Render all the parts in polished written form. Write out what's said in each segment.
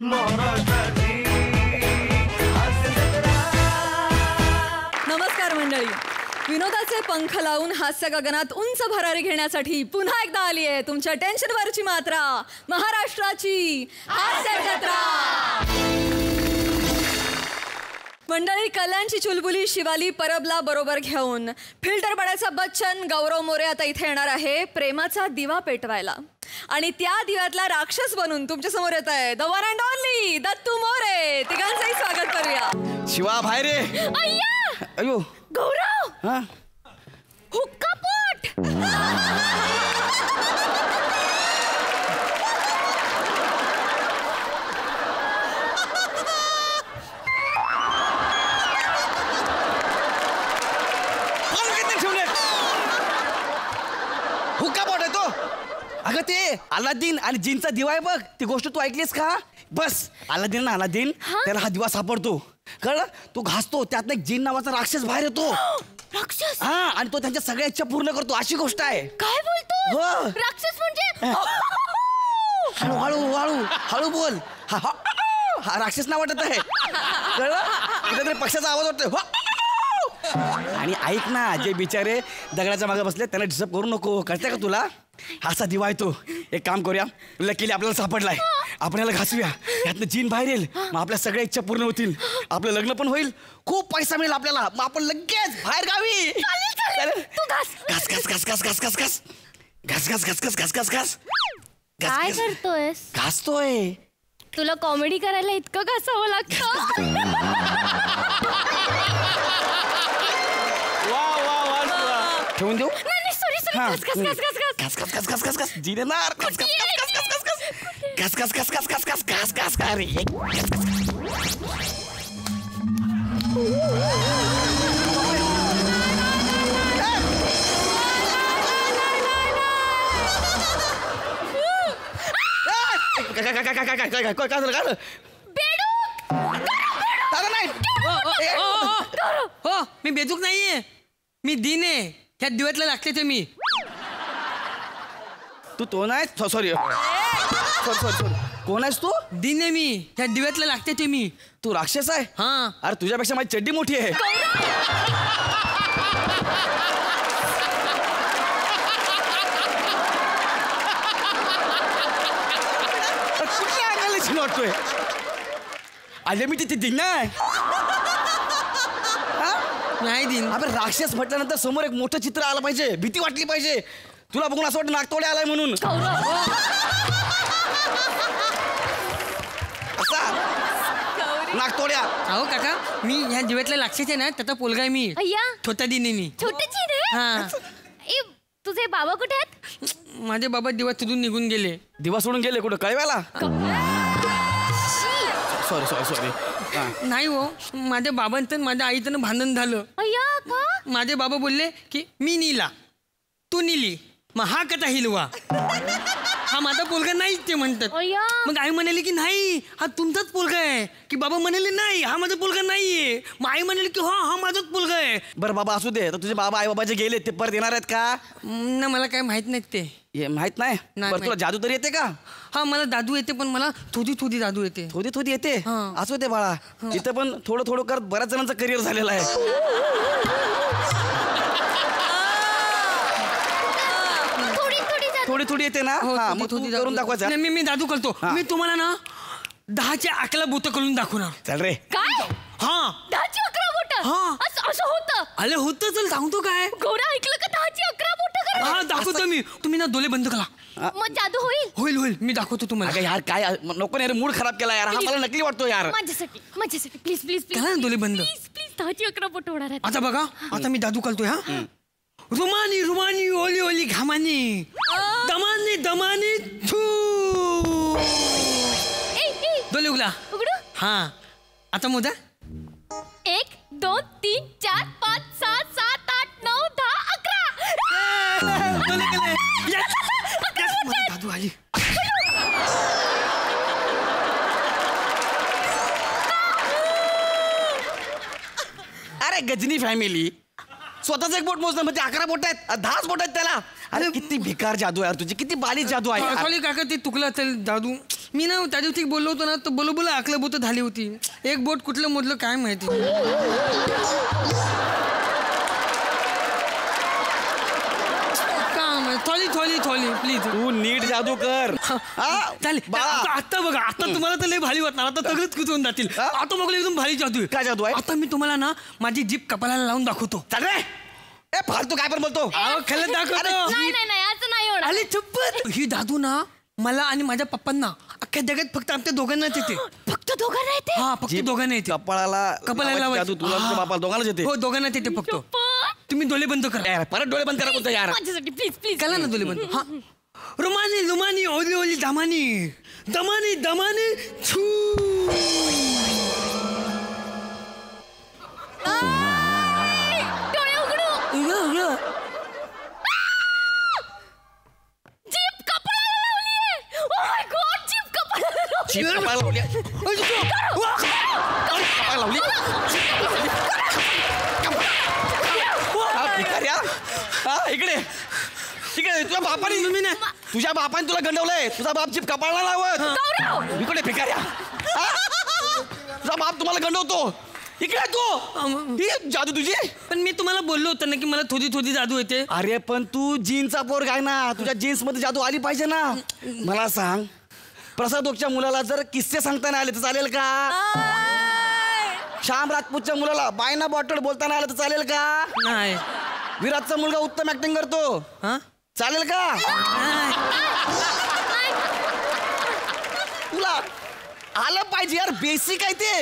नमस्कार मंडळी. विनोदाचे पंख लावून हास्य गगनात उंच भरारी घेण्यासाठी पुन्हा एकदा आली आहे तुमच्या टेन्शनवरची मात्रा, महाराष्ट्राची हास्य जत्रा. मंडळी, कल्याणची चुलबुली शिवाली परबला बरोबर घेऊन फिल्टर पडायचा बच्चन गौरव मोरे आता इथे येणार आहे प्रेमाचा दिवा पेटवायला. आणि त्या दिव्यातला राक्षस बनून तुमच्या समोर येत आहे the one and only Dattu More. तिघांचंही स्वागत करूया. शिवा बाहेर रे. अय्या, अयो गौरव, हा हुक्का पोट. हुक्का पोट आहे तो. अगं ते अलादीन आणि जिनचा दिवा आहे बघ, ती गोष्ट तू ऐकलीस का? बस अलादीन त्याला हा दिवा सापडतो, कळलं? तो घासतो, त्यातनं एक जिन नावाचा राक्षस बाहेर येतो. राक्षस? हा, आणि तो त्यांच्या सगळ्या इच्छा पूर्ण करतो, अशी गोष्ट आहे. काय बोलतो? हो. राक्षस म्हणजे? हळू हळू हळू हळू बोल. हा राक्षस नाव वाटत आहे, कळलं? कुठेतरी पक्षाचा आवाज वाटतोय. आणि ऐक ना, जे बिचारे दगडाच्या मागे बसले त्यांना डिस्टर्ब करू नको, कळतंय का तुला? हाचा दिवा आहे तो. एक काम करूया, लकीली आपल्याला सापडलाय, आपण याला घासूया, यातनं जीन बाहेर येईल, मग आपल्या सगळ्या इच्छा पूर्ण होतील, आपलं लग्न पण होईल, खूप पैसा मिळेल आपल्याला, मग आपण लगेच बाहेर गावी. घास घास घास घास घास घास घास घास घास घास घास घास घास. काय करतोयस? घासतोय. तुला कॉमेडी करायला इतकं घासावं लागतं? ठेवून देऊ? घास घास घास घास घास. घास घास घास घास घास घास जीन येणार. घास घास घास घास घास घास घास घास घास घास घास घास घास घास अरे काय झालं? हो, मी बेजूक नाहीये, मी दिन आहे. ह्या दिव्यातलं लागते ते मी. तू तो नाही? सॉरी सॉरी कोण आहेस तू? दिन आहे मी, ह्या दिव्यातलं लागते ते मी. तू राक्षस आहे? हा. अरे तुझ्यापेक्षा माझी चड्डी मोठी आहे. कुठल्या अंगाला छीन वाटतोय? आले मी तिथे दिन नाही. नाही दिन. अबे राक्षस म्हटल्यानंतर समोर एक मोठं चित्र आलं पाहिजे, भीती वाटली पाहिजे. तुला बघून असं वाटतं नागतोडे आलाय म्हणून. नागतोड्या. अहो काका, मी ह्या दिव्यातलं लागते आहे ना, त्याचा पोलगा आहे मी. छोटा दिन आहे मी. छोटीची रे. हा. तुझे बाबा कुठे आहेत? माझे बाबा दिवा तिथून निघून गेले. दिवा सोडून गेले कुठं? कळवायला? Sorry sorry sorry. नाही हो, माझ्या बाबांचं माझ्या आईचं भांडण झालं. माझे बाबा बोलले की मी नीला, तू नीली, मग हा कसा हिलवा, हा माझा पोलगा नाही ते म्हणतात. मग आई म्हणाली की नाही हा तुमचाच पोलगा आहे, की बाबा म्हणाले नाही हा माझा पोलगा नाहीये, मग आई म्हणाली की हा माझाच पोलगा आहे. बरं बाबा असू दे, तर तुझे बाबा आई बाबा जे गेले ते परत येणार आहेत का? ना मला काय माहित नाही ते. माहित नाही? बरं तुला जादू तरी येते का? हा मला दादू येते, पण मला थोडी थोडी दादू येते. थोडी थोडी येते? असू दे बाळा, इथं पण थोडं थोडं करत बऱ्याच जणांचं करिअर झालेलं आहे. थोडी थोडी येते ना? मग थोडी करून दाखवायचं. मी जादू करतो. मी तुम्हाला ना 10च्या 11 बोट करून दाखवणार. चल रे. काय? हा 10ची 11 बोट? असं होतं? अरे होतं, चल सांगतो काय. गौरा ऐकलं का? 10ची 11 बोट? हा दाखवतो मी. तुम्ही ना डोळे बंद करा. मग जादू होईल? होईल होईल, मी दाखवतो तुम्हाला. यार काय नको यार, मूड खराब केला यार, हा मला नकली वाटतो यार. माझ्यासाठी प्लीज प्लीज प्लीज. करा ना डोळे बंद. प्लीज 10ची 11 बोट होणार आहेत. आता बघा, आता मी जादू करतोय. हा रुमानी रुमानी ओली ओली घामानी दमानी दमानी थू. डोले उघडा. हा आता मोजा. 1 2 3 4 5 6 7 8 9 10 11. दादू आली. अरे गजनी फॅमिली, स्वतःच एक बोट मोजलं म्हणजे 11 बोट आहेत, 10 बोट आहेत त्याला. अरे किती बेकार जादू आहे यार तुझी, किती बालिश जादू आहे. काका ते तुकलं असेल जादू. मी ना त्या दिवशी बोललो होतो ना तर बोला आकलं बोत झाली होती. एक बोट कुठलं मोडलं काय माहिती. थोली प्लीज. तू नीट जादू कर. चालेल आता बघा. आता तुम्हाला तर लय भारी वाटणार. आता सगळंच कुचवून जातील. आता बघलं एकदम भारी जादू आहे. काय जादू आहे? आता मी तुम्हाला ना माझी जीप कपाळाला लावून दाखवतो. चाल रे. ए फालतू काय पण बोलतो. खरंच दाखवतो. अरे चप्पल. ही जादू ना मला आणि माझ्या पप्पांना अख्ख्या जगात फक्त आमच्या दोघांनाच येते. फक्त दोघांना येते. हा फक्त दोघांना येते. कपाळाला जादू तुला तुझ्या बापाला दोघांनाच येते. हो दोघांनाच येते फक्त. तुम्ही डोळे बंद करा. परत डोळे बंद करा बोलतो यार. माझ्यासाठी प्लीज प्लीज करा ना डोळे बंद. हा रुमानी लुमानी ओली ओली दमानी दमानी दमानी छू. डोळे उघडू. जीप कपाळाला लावलीये. ओ माय गॉड जीप कपाळाला लावली. जीप कपाळाला लावली. कपाळाला लावली. इकडे इकडे तुझ्या बापाने तुला गंडवलंय. तुझा बाप जीप कपाळाला लावत. इकडे भिकाऱ्या. तुझा बाप तुम्हाला गंडवतो. इकडे तू. ही जादू तुझी. पण मी तुम्हाला बोललो होतं ना की मला थोडी थोडी जादू येते. अरे पण तू जीन्सचा पोरगा आहे ना. तुझ्या जीन्स मध्ये जादू आली पाहिजे ना. मला सांग प्रसादोकच्या मुलाला जर किस्से सांगता नाही आले तर चालेल का? श्याम राजपूतच्या मुलाला बायना बॉटल बोलताना आलं तर चालेल का? नाही. विराटचा मुलगा उत्तम ऍक्टिंग करतो. चालेल का? तुला आलं पाहिजे यार. बेसिक आहे ते.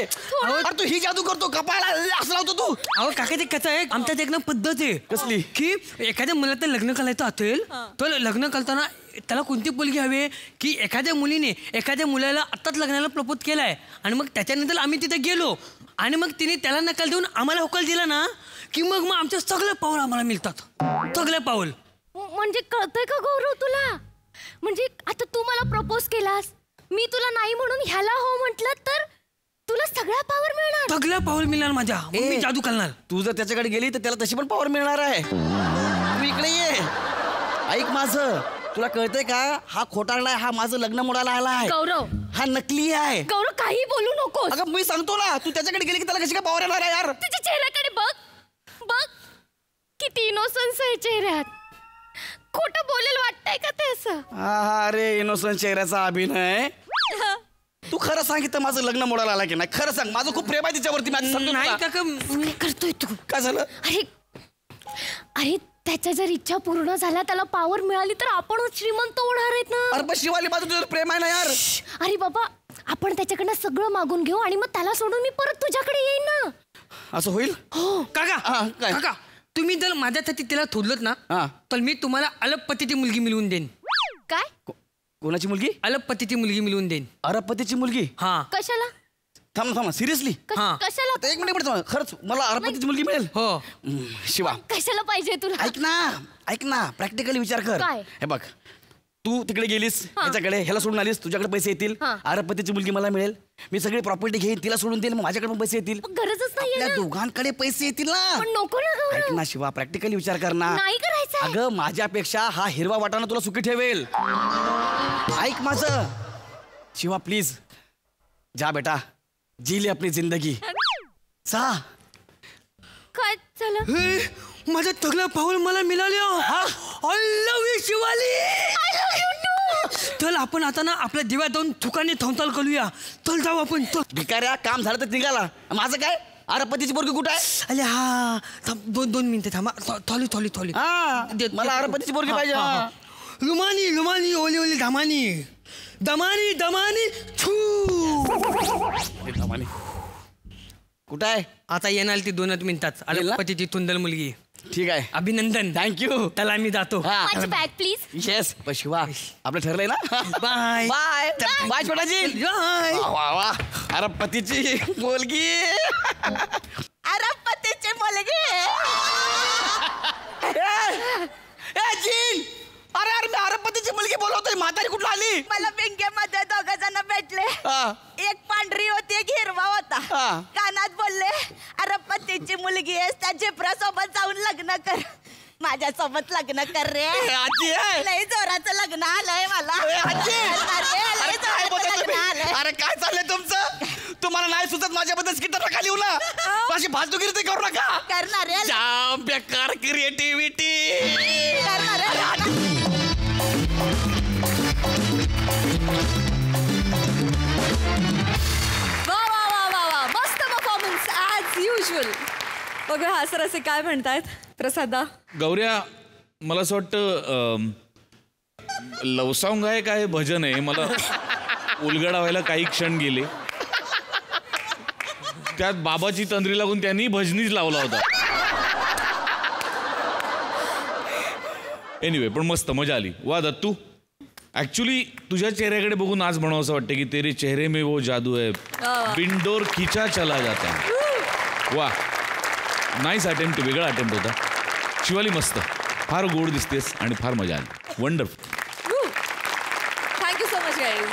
अरे तू ही जादू करतो कपाळाला असं लावतो तू. अहो काका ते कसं आहे आमच्यात एक ना पद्धत आहे. कसली? की एखाद्या मुलाचं लग्न करायचं असेल तर लग्न करताना त्याला कोणती मुलगी हवी की एखाद्या मुलीने एखाद्या मुलाला आत्ताच लग्नाला प्रपोज केलाय आणि मग त्याच्यानंतर आम्ही तिथे गेलो आणि मग तिने त्याला नकल देऊन आम्हाला होकल दिला ना की मग आमचे सगळे पाऊल आम्हाला मिळतात. सगळे पाऊल. म्हणजे कळतंय का गौरव तुला? म्हणजे आता तू मला प्रपोज केलास मी तुला नाही म्हणून ह्याला हो म्हटलं तर तुला सगळा पावर मिळणार. सगळा पाऊल मिळणार माझ्या. मी जादू करणार. तू जर त्याच्याकडे गेली तर त्याला तशी पण पावर मिळणार आहे. तू इकडे ये. ऐक माझं. तुला कळतंय का? हा खोटारडा आहे. हा माझं लग्न मोडायला आला आहे. गौरव हा नकली आहे. गौरव काही बोलू नको. अगं मी सांगतो ना. तू त्याच्याकडे गेली की त्याला कशी काय पावर येणार आहे यार? तुझ्या चेहऱ्याकडे बघ. बघ किती इनोसन्स आहे चेहऱ्यात. खोटं बोलेल वाटतंय का ते असं? अरे इनोसंट चेहऱ्याचा अभिनय. तू खरं सांगितलं माझं लग्न मोडायला आला की नाही? खरं सांग. माझं खूप प्रेम आहे तिच्यावरती. माझं सांगतो नाही तुला. काका काय करतोय तू? काय झालं? अरे अरे त्याच्या जर इच्छा पूर्ण झाल्या त्याला पावर मिळाली तर आपणच श्रीमंत होणार आहेत ना. अरे पण शिवाली माझं तुझं प्रेम आहे ना यार. अरे बाबा आपण त्याच्याकडनं सगळं मागून घेऊ आणि मग त्याला सोडून मी परत तुझ्याकडे येईन ना. असं होईल? हो काका काय? काका तुम्ही जर माझ्यासाठी तिला थोडलत ना तर मी तुम्हाला अलपपतीची मुलगी मिळवून देईन. काय? कोणाची मुलगी? अलपपतीची मुलगी मिळवून देईन. अरबपतीची मुलगी? हा. कशाला? थांब सिरियसली. कशाला? एक मिनिट खरंच मला अरबपतीची मुलगी मिळेल? हो. शिवा कशाला पाहिजे तुला? ऐक ना प्रॅक्टिकली विचार कर. काय? हे बघ तू तिकडे गेलीस याच्याकडे ह्याला सोडून आलीस तुझ्याकडे पैसे येतील. अरबपतीची मुलगी मला मिळेल. मी सगळी प्रॉपर्टी घेईन तिला सोडून देईल. माझ्याकडे पण पैसे येतील. गरजच नाही. आपल्या दोघांकडे पैसे येतील ना. पण नको ना गौरव. ऐक ना शिवा प्रॅक्टिकली विचार कर ना. नाही करायचं. अगं माझ्यापेक्षा हा हिरवा वाटाणा तुला सुखी ठेवेल. ऐक माझं शिवा प्लीज. जा बेटा जी ले अपनी जिंदगी. सा काय झालं? माझा सगळा पाऊल मला मिळाले. I love you Shivali. चल आपण आता ना आपल्या दिव्यात जाऊन थुकाने थंचाल करूया. चल जाऊ आपण. भिकाऱ्या काम झालं तर निघाला. माझं काय? अरबपतीची पोरगी कुठं आहे? अरे हा थांब 2 मिनिटं थांबा. थोली मला अरबपतीची पोरगी पाहिजे. लुमानी लुमानी ओली ओली दमानी दमानी दमानी छू. कुठं आहे? आता येणार ती 2 मिनिटात. अलपपतीची तुंदल मुलगी. ठीक आहे अभिनंदन. थँक्यू. त्याला मी जातो. माझी बॅग प्लीज. येस शिवा आपलं ठरलंय ना. बाय बाय बाय छोटाजी. वा वा अरबपतीची मुलगी. अरबपतीची मुलगी. जीन अरे अरे मी अरबपतीची मुलगी बोलवतोय. म्हातारी कुठं आली? मला बेंगेमध्ये 2 जण भेटले. एक पांढरी होती एक हिरवा होता. कानात बोलले अरबपतीची मुलगी आहेस त्या जिब्रासोबत जाऊन लग्न कर. माझ्यासोबत लग्न कर रे. आजी आहे. लय जोराचं लग्न आलंय मला. आजी. लय जोराचं काय बोलता तुम्ही? अरे काय चाललंय तुमचं? तुम्हाला नाही सुचत माझ्याबद्दल स्किट नका लिहू ना. अशी फालतूगिरी ते करू नका. करणार आहे. जाम बेकार क्रिएटिव्हिटी करणार आहे. वा वा वा वा वा, मस्त परफॉर्मन्स ॲज युजल. बघा हा सर असे काय म्हणतायत प्रसादा. गौऱ्या, मला असं वाटतं लव सॉन्ग आहे काय भजन आहे, मला उलगडा व्हायला काही क्षण गेले. त्यात बाबाची तंद्री लागून त्यांनी भजनीच लावला होता. एनिवे, पण मस्त मजा आली. वा दत्तू, ऍक्च्युली तुझ्या चेहऱ्याकडे बघून आज म्हणावं असं वाटतं की तेरे चेहरे में वो जादू है, बिंडोर खिचा चला जाता. वा, नाईस अटेम्प्ट, वेगळा अटेम्प्ट होता. शिवाली मस्त, फार गोड दिसतेस आणि फार मजा आली. Wonderful. Thank you so much guys.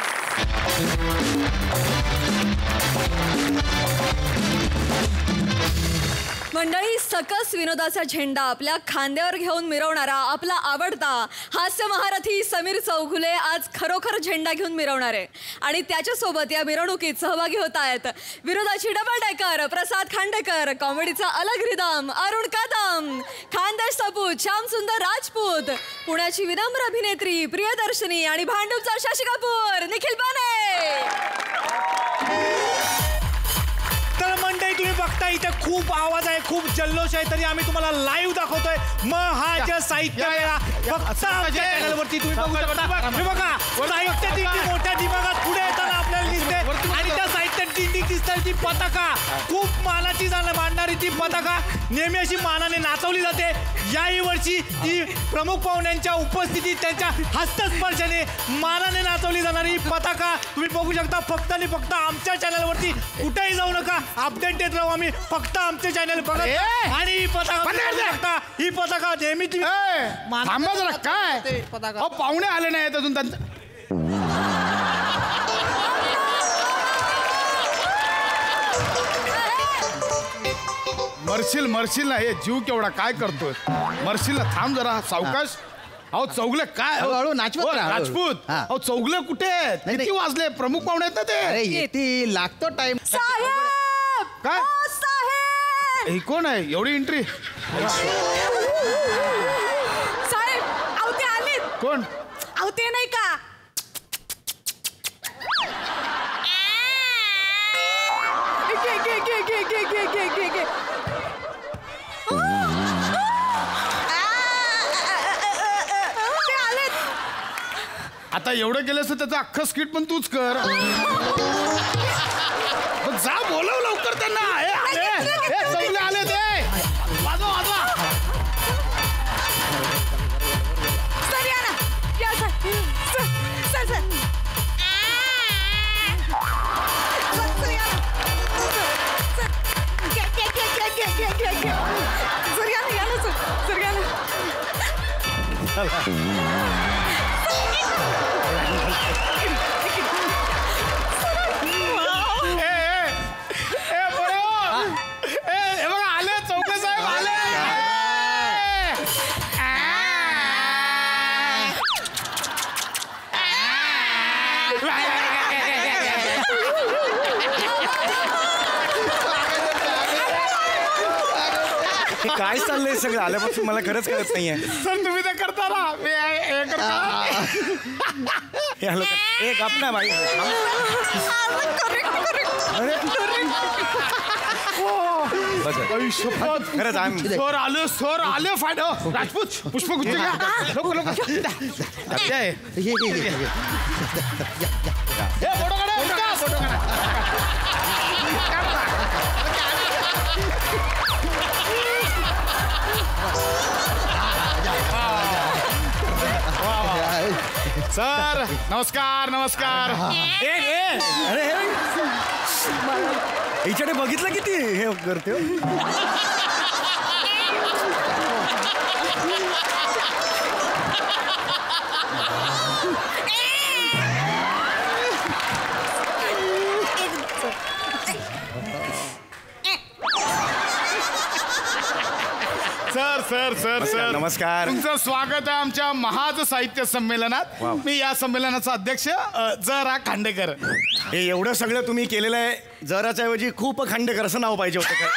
मंडळी, सकस विनोदाचा झेंडा आपल्या खांद्यावर घेऊन मिरवणारा आपला आवडता हास्य महारथी समीर चौघुले आज खरोखर झेंडा घेऊन मिरवणार आहे. आणि त्याच्यासोबत या मिरवणुकीत सहभागी होत आहेत विनोदाची डबल डेकर प्रसाद खांडेकर, कॉमेडीचा अलग रिदम अरुण कदम, खानदेश सपूत श्यामसुंदर राजपूत, पुण्याची विनम्र अभिनेत्री प्रियदर्शनी आणि भांडूपचा शशी कपूर निखिल बाने. तर मंडळी, तुम्ही बघता इथे खूप आवाज आहे, खूप जल्लोष आहे, तरी आम्ही तुम्हाला लाईव्ह दाखवतोय महाजन साहित्य मेळा. फक्त आमच्या चॅनलवरती तुम्ही बघू शकता. हे बघा, साहित्य दिंडी मोठ्या दिमागात पुढे येताना आपल्याला दिसते आणि त्या साहित्य दिंडी दिसते ती पताका, खूप मानाची मांडणारी ती पताका नेहमी अशी मानाने नाचवली जाते. याही वर्षी ती प्रमुख पाहुण्यांच्या उपस्थितीत त्यांच्या हस्तस्पर्शाने मानाने नाचवली जाणारी पताका तुम्ही बघू शकता. फक्त आणि फक्त आमच्या चॅनलवरती, कुठेही जाऊ नका, अपडेट देत राहू आम्ही. फक्त आमचे चॅनल बघा आणि ही पताका, ही पताका नेहमी थांबा जरा. काय पाहुणे आले नाहीत अजून त्यांचं. मरशील ना, हे जीव केवढा काय करतोय. मरशील ना, थांब जरा, सावकाश. अहो चौगले काय राजपूत, अहो चौगले कुठे आहेत? किती वाजले? प्रमुख पाहुणे आहेत ना ते. येते लागतो टाइम. काय हे कोण आहे? एवढी एंट्री साहेब, आवते आले. कोण? आवते नाही का? आता एवढं केलंस तर त्याचं अख्खं स्किट पण तूच कर. जा, बोलव लवकर त्यांना. चौगले आले ते. वाजवा वाजवा. सर या ना, या सर. सर सर सर या ना. सर या ना सर. सर या ना. आले चौके साहेब आले. काय चाललंय सगळं आल्यापासून मला खरंच कळत नाहीये. सर तुम्ही ते करता ना. एक आपला बाई. खरंच सर आले फायद. राजपूत पुष्पगुच्छ घ्या. लोक फोटो काढा. सर नमस्कार. नमस्कार. अरे हिच्याकडे बघितलं किती हे करते. सर सर सर सर नमस्कार. तुमचं स्वागत आहे आमच्या महाज साहित्य संमेलनात. मी या संमेलनाचा अध्यक्ष ज.रा. खांडेकर. हे एवढं सगळं तुम्ही केलेलं आहे, जराच्या ऐवजी खूप खांडेकर असं नाव पाहिजे होतं काय?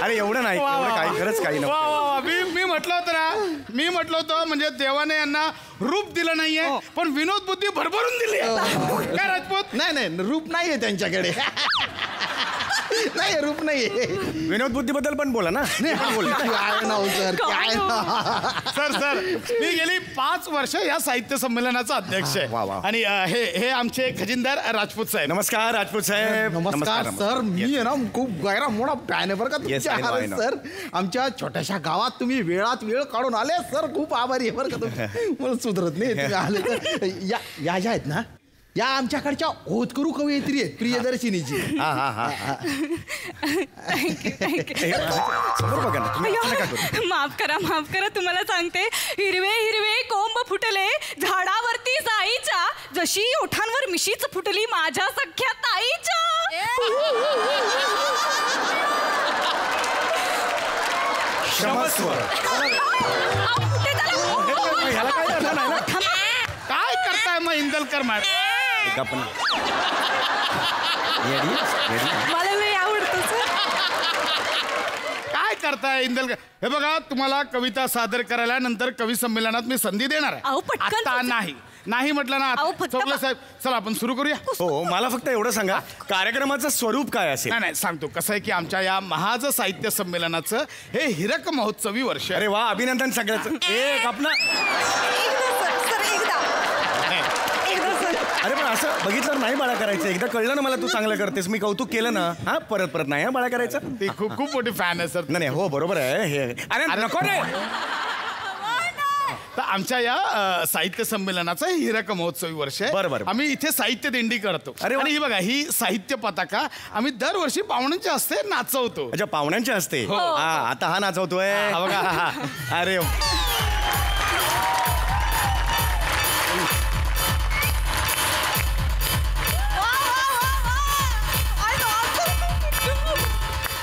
अरे एवढं नाही, एवढं काही खरंच काही नव्हतं. मी म्हटलं होतं ना, मी म्हटलं होतं म्हणजे देवाने यांना रूप दिलं नाहीये पण विनोद बुद्धी भरभरून दिली. काय राजपूत? नाही रूप नाहीये त्यांच्याकडे. नाही रूप नाहीये. विनोद बुद्धीबद्दल पण बोला ना. सर सर मी गेली 5 वर्ष या साहित्य संमेलनाचा अध्यक्ष आहे. आणि हे आमचे खजिनदार राजपूत साहेब. नमस्कार राजपूत साहेब. नमस्कार सर. मी आहे ना खूप गैरा मोठा फॅन आहे बरं का तुमच्या. सर आमच्या छोट्याशा गावात तुम्ही वेळात वेळ काढून आले सर. खूप आभारी आहे बरं का तुम्ही. मला सुधरत नाही तुम्ही आले तर. या ज्या आहेत ना या आमच्याकडच्या होतकरू कवयित्री आहेत प्रियदर्शिनीची. माफ करा तुम्हाला सांगते. हिरवे हिरवे कोंब फुटले झाडावरती जाईच्या, जशी ओठांवर मिशीच फुटली माझ्या सख्या ताईच्या. क्षमस्व. काय करताय मग इंदलकर मॅडम? मला लय आवडतो सर. काय करताय इंदलकर? हे बघा तुम्हाला कविता सादर करायला नंतर कवी संमेलनात मी संधी देणार अहो, आहे. पटकन आता नाही म्हटलं ना. चौगले साहेब चला आपण सुरू करूया. हो मला फक्त एवढं सांगा कार्यक्रमाचं स्वरूप काय असेल? नाही सांगतो. कसं आहे की आमच्या या महाज साहित्य संमेलनाचं हे हिरक महोत्सवी वर्ष. अरे वा अभिनंदन सगळ्याचं. एक आपलं. अरे पण असं बघितलं नाही बाळा करायचं. एकदा कळलं ना मला तू चांगलं करतेस, मी कौतुक केलं ना. हा परत नाही हा बाळा करायचं. ती खूप मोठी फॅन आहे सर. नाही हो बरोबर आहे हे. अरे नको रे. तर आमच्या या साहित्य संमेलनाचं हिरक महोत्सवी वर्ष आहे. बरोबर. आम्ही इथे साहित्य दिंडी करतो. आणि ही बघा ही साहित्य पताका आम्ही दरवर्षी पाहुण्यांच्या हस्ते नाचवतो. अच्छा पाहुण्यांच्या हस्ते. हा आता हा नाचवतोय बघा. अरे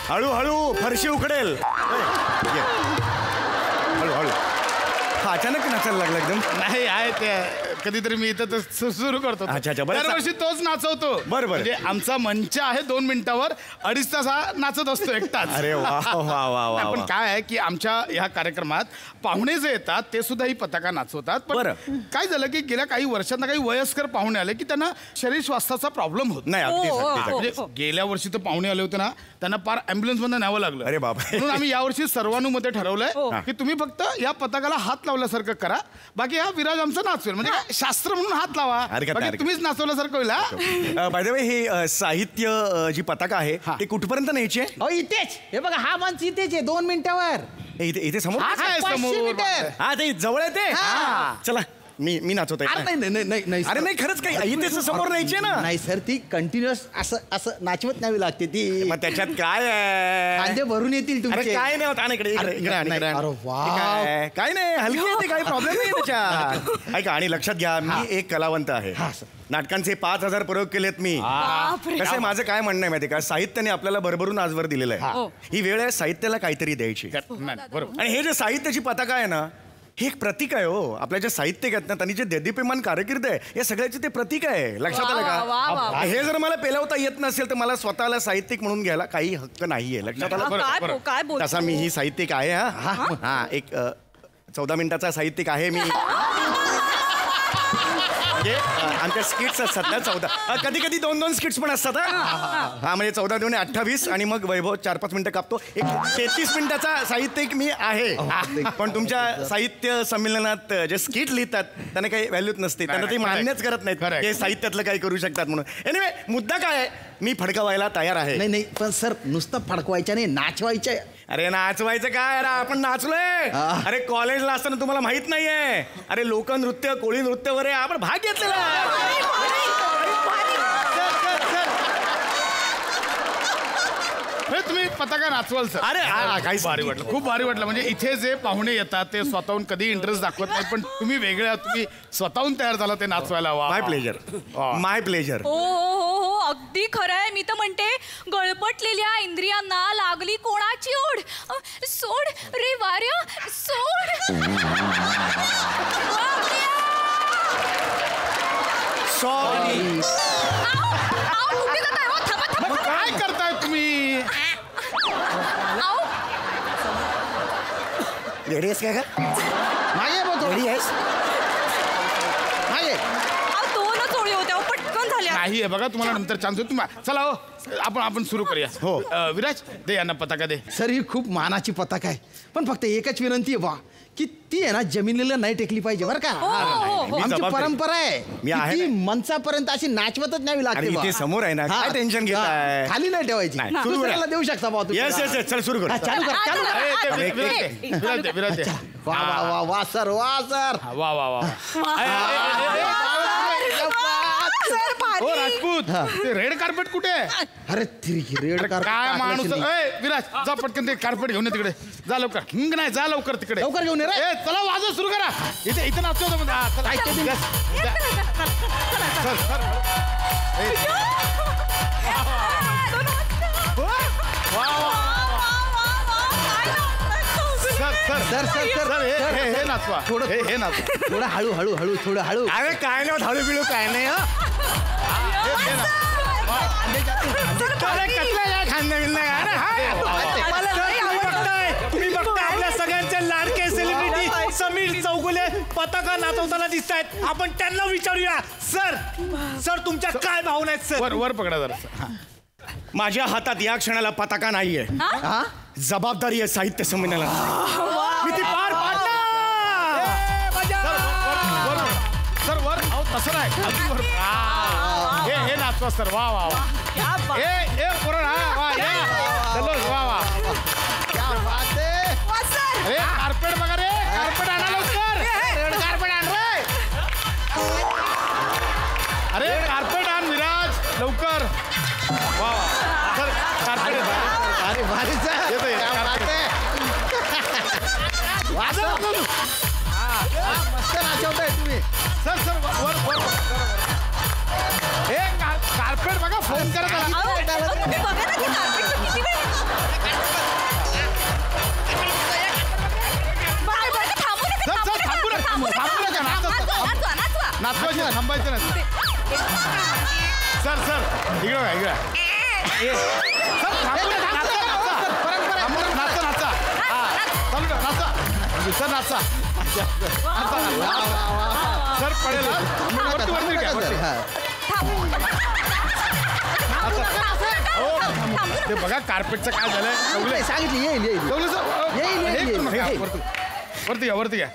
हळूहळू फरशी उकडेल. हळूहळू. हा अचानक नाचायला लागला एकदम. नाही आहे ते कधीतरी मी इथं सुरू करतो. दरवर्षी तोच नाचवतो. बरोबर. म्हणजे आमचा मंच आहे 2 मिनिटावर 2.5 तास हा नाचत असतो एकटाच. अरे वा वा वा. पण काय आहे की आमच्या ह्या कार्यक्रमात पाहुणे जे येतात ते सुद्धा ही पताका नाचवतात. पण काय झालं की गेल्या काही वर्षांना काही वयस्कर पाहुणे आले की त्यांना शरीर स्वास्थ्याचा प्रॉब्लेम होत नाही. म्हणजे गेल्या वर्षी तर पाहुणे आले होते ना त्यांना पार ॲम्ब्युलन्स मध्ये न्यावं लागलं. अरे बाबा. म्हणून आम्ही यावर्षी सर्वानुमते ठरवलंय की तुम्ही फक्त या पताकाला हात लावल्यासारखं करा. बाकी हा विराज आमचा नाचवेल. म्हणजे शास्त्र म्हणून हात लावा. बाकी तुम्हीच नाचवल्यासारखं होईल. बाय द वे ही साहित्य जी पताका आहे ती कुठपर्यंत न्यायची आहे? हो इथेच. हे बघा हा मंच इथेच आहे 2 मिनिटावर. इथे समोर. हा ते जवळ आहे ते. चला मी नाचवतोय. नाही अरे नाही खरंच काही इथेच समोर न्यायची ना. नाही सर ती कंटिन्युअस असं नाचवत न्यावी लागते ती. मग त्याच्यात काय आहे? कांदे भरून येतील तुमचे. काय नाही होत. इकडे काय नाही हलकी आहे. काही प्रॉब्लेम नाही त्याच्यात. ऐका आणि लक्षात घ्या मी एक कलावंत आहे. नाटकांचे 5000 प्रयोग केलेत मी. कसं आहे माझं काय म्हणणं आहे माहिती का साहित्याने आपल्याला भरभरून आजवर दिलेलं आहे. ही वेळ आहे साहित्याला काहीतरी द्यायची. आणि हे जे साहित्याची पताका आहे ना हे एक प्रतीक आहे हो. आपल्या ज्या साहित्यिक आहेत ना त्यांनी जे देदीप्यमान कारकीर्द आहे या सगळ्याचे ते प्रतीक आहे. लक्षात आलं का? हे जर मला पेलवता येत नसेल तर मला स्वतःला साहित्यिक म्हणून घ्यायला काही हक्क नाहीये. लक्षात आलं? तसा मी ही साहित्यिक आहे. हा एक 14 मिनिटाचा साहित्यिक आहे मी. आमच्या स्किट्स असतात ना 14. कधी कधी 2-2 स्किट्स पण असतात. हा म्हणजे 14 2 28 आणि मग वैभव 4-5 मिनिटं कापतो. एक 33 मिनिटाचा साहित्यिक मी आहे. पण तुमच्या साहित्य संमेलनात जे स्किट लिहितात त्यांना काही व्हॅल्यूच नसते. त्यांना ते मान्यच करत नाहीत हे साहित्यातलं काही करू शकतात म्हणून. एनिवे मुद्दा काय आहे मी फडकवायला तयार आहे. नाही पण सर नुसतं फडकवायचं नाही नाचवायचं. अरे नाचवायचं काय? अरे आपण नाचलोय. अरे कॉलेजला असताना तुम्हाला माहित नाहीये. अरे लोकनृत्य कोळी नृत्य वगैरे आपण भाग घेतलेला आहे. तुम्ही पताका नाचवाल सर. अरे काही भारी वाटलं, खूप भारी वाटलं. म्हणजे इथे जे पाहुणे येतात ते स्वतःहून कधी इंटरेस्ट दाखवत नाही, पण तुम्ही वेगळ्या, तुम्ही स्वतःहून तयार झाला ते नाचवायला. माय प्लेजर, माय प्लेजर. हो हो हो हो, अगदी खरं आहे. मी तर म्हणते गळपटलेल्या इंद्रियांना लागली कोणाची ओढ. सोड रे वाऱ्या सोड. सॉरी. काय करताय तुम्ही? रेडी आहेस काय का? मागे बोलतो. रेडी आहेस? मागे. दोनच ओळी होत्या, पटकन झाल्या. नाही आहे बघा, तुम्हाला नंतर चान्स होईल. चला हो, आपण सुरू करूया. हो. विराज, दे यांना पताका दे. सर ही खूप मानाची पताक आहे, पण फक्त एकच विनंती आहे बा की ती आहे ना जमिनीला नाही टेकली पाहिजे बरं का. आमची परंपरा आहे मी आहे ती मंचापर्यंत अशी नाचवतच न्यावी लागते बा. इथे समोर आहे ना, काय टेन्शन घेताय? खाली नाही ठेवायची. नाही, सुरू दुसऱ्याला करा. देऊ शकता बा तुम्ही. येस येस येस, चल सुरू कर. चालू कर, चालू कर. विराज दे. वा वा वा वा सर, वा सर. वा वा वा. हो राजपूत, ते रेड कार्पेट कुठे आहे? अरे रेड कार्पेट काय माणूस. विराज, जा पटकन ते कार्पेट घेऊन ये तिकडे. जा लवकर. नाही, जा लवकर तिकडे. लवकर घेऊन ये रे. चला वाजव सुरू करा. इथे नाचतो सर. हे नाचवा. हे नाचवा. थोडं हळू हळू हळू, थोडं हळू. अरे काय नाही, हळू बिळू काय नाही. तुम्ही बघताय आपल्या सगळ्यांचे लाडके सेलिब्रिटी समीर चौगुले पताका नाचवताना दिसत आहेत. आपण त्यांना विचारूया. सर तुमच्या काय भावना आहेत सर? वर पकडा जरा. माझ्या हातात या क्षणाला पताका नाहीये, जबाबदारी आहे साहित्य संमेलनाला. मी ती पार पाडणार. सर वर. तसं नाही, हे नाचवा सर. वा वा वा. ए पुरण. वा या. चलो वा वा. अरे कार्पेट बघा रे. कार्पेट आणा लवकर. रेड कार्पेट आण रे. अरे कार्पेट आण विराज लवकर. वा वा. Sir carpet. अरे भारी सर. मस्त नाचवताय तुम्ही. सर वर. हे कार्पेट बघा. फोन करत नाचवायचं, थांबायचं नाही. सर इकडे सर नाचा. सर नाचा. सर पडेल. ते बघा कार्पेटचं काय झालंय. सांगितलं येईल. वरती घ्या.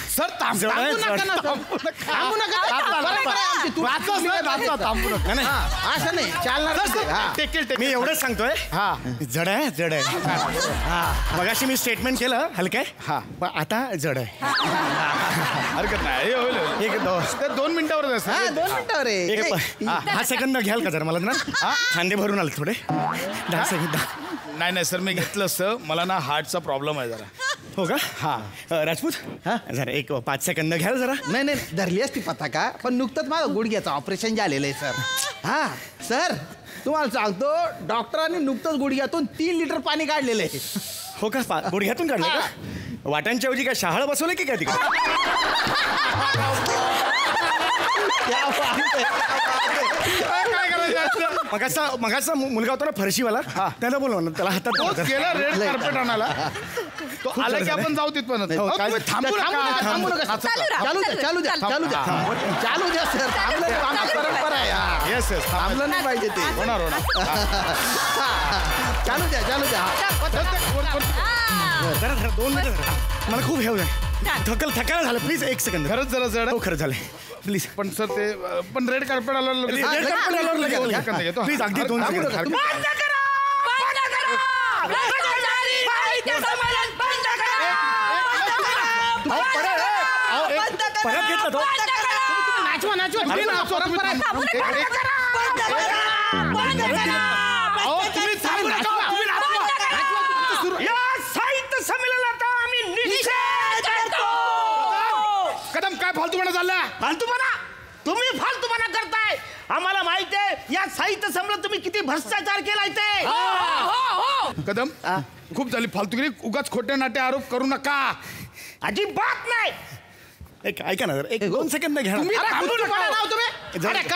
सर थांबू नका. असं नाही चालणार. मी एवढंच सांगतोय, जड आहे. मगाशी मी स्टेटमेंट केलं हलकं आहे, पण आता जड आहे. हरकत नाही. एक 2 मिनिटावर. 2 मिनिटावर आहे. 10 सेकंद घ्याल का जर मला ना? खांदे भरून आले थोडे. 10 सेकंद. नाही सर, मी घेतलं असतं. मला ना हार्टचा प्रॉब्लेम आहे जरा. हो का? राजपूत जरा एक 5 सेकंद घ्याल जरा. नाही धरली असती पताका, पण नुकतंच माझं गुडघ्याचं ऑपरेशन झालेलं आहे सर. सर तुम्हाला सांगतो, डॉक्टरांनी नुकतंच गुडघ्यातून 3 लिटर पाणी काढलेलं आहे. हो का? गुडघ्यातून काढलं का? वाटांच्या ऐवजी काय शहाळ बसवलं की काय तिकडे? मगाचा मुलगा होता ना फरशीवाला, त्याला बोलवा ना, त्याला हातात गेला रेड कार्पेट आणायला. तो आला की आपण जाऊ तिथपर्यंत. थांबू नका. चालू द्या सर. परंपरा आहे. येस थांबलं नाही पाहिजे ते. होणार. चालू द्या. जरा 2 मिनिटं. मला खूप हे थकायला झालं. Please 1 second. खरंच जरा जड. खरं झालं प्लीज. पण सर ते पण रेड कार्पेट आल्यावर प्लीज अगदी 2 सेकंद. परत घेतला तो. तुम्ही फालतूपणा तुम्ही फालतूपणा करताय. आम्हाला माहिती आहे या साहित्य संमेलनात तुम्ही किती भ्रष्टाचार केलाय ते. कदम खूप झाली फालतूगिरी. उगाच खोटे नाटे आरोप करू नका. अजिबात नाही. एक ऐका ना एक 2 सेकंद घ्या. काय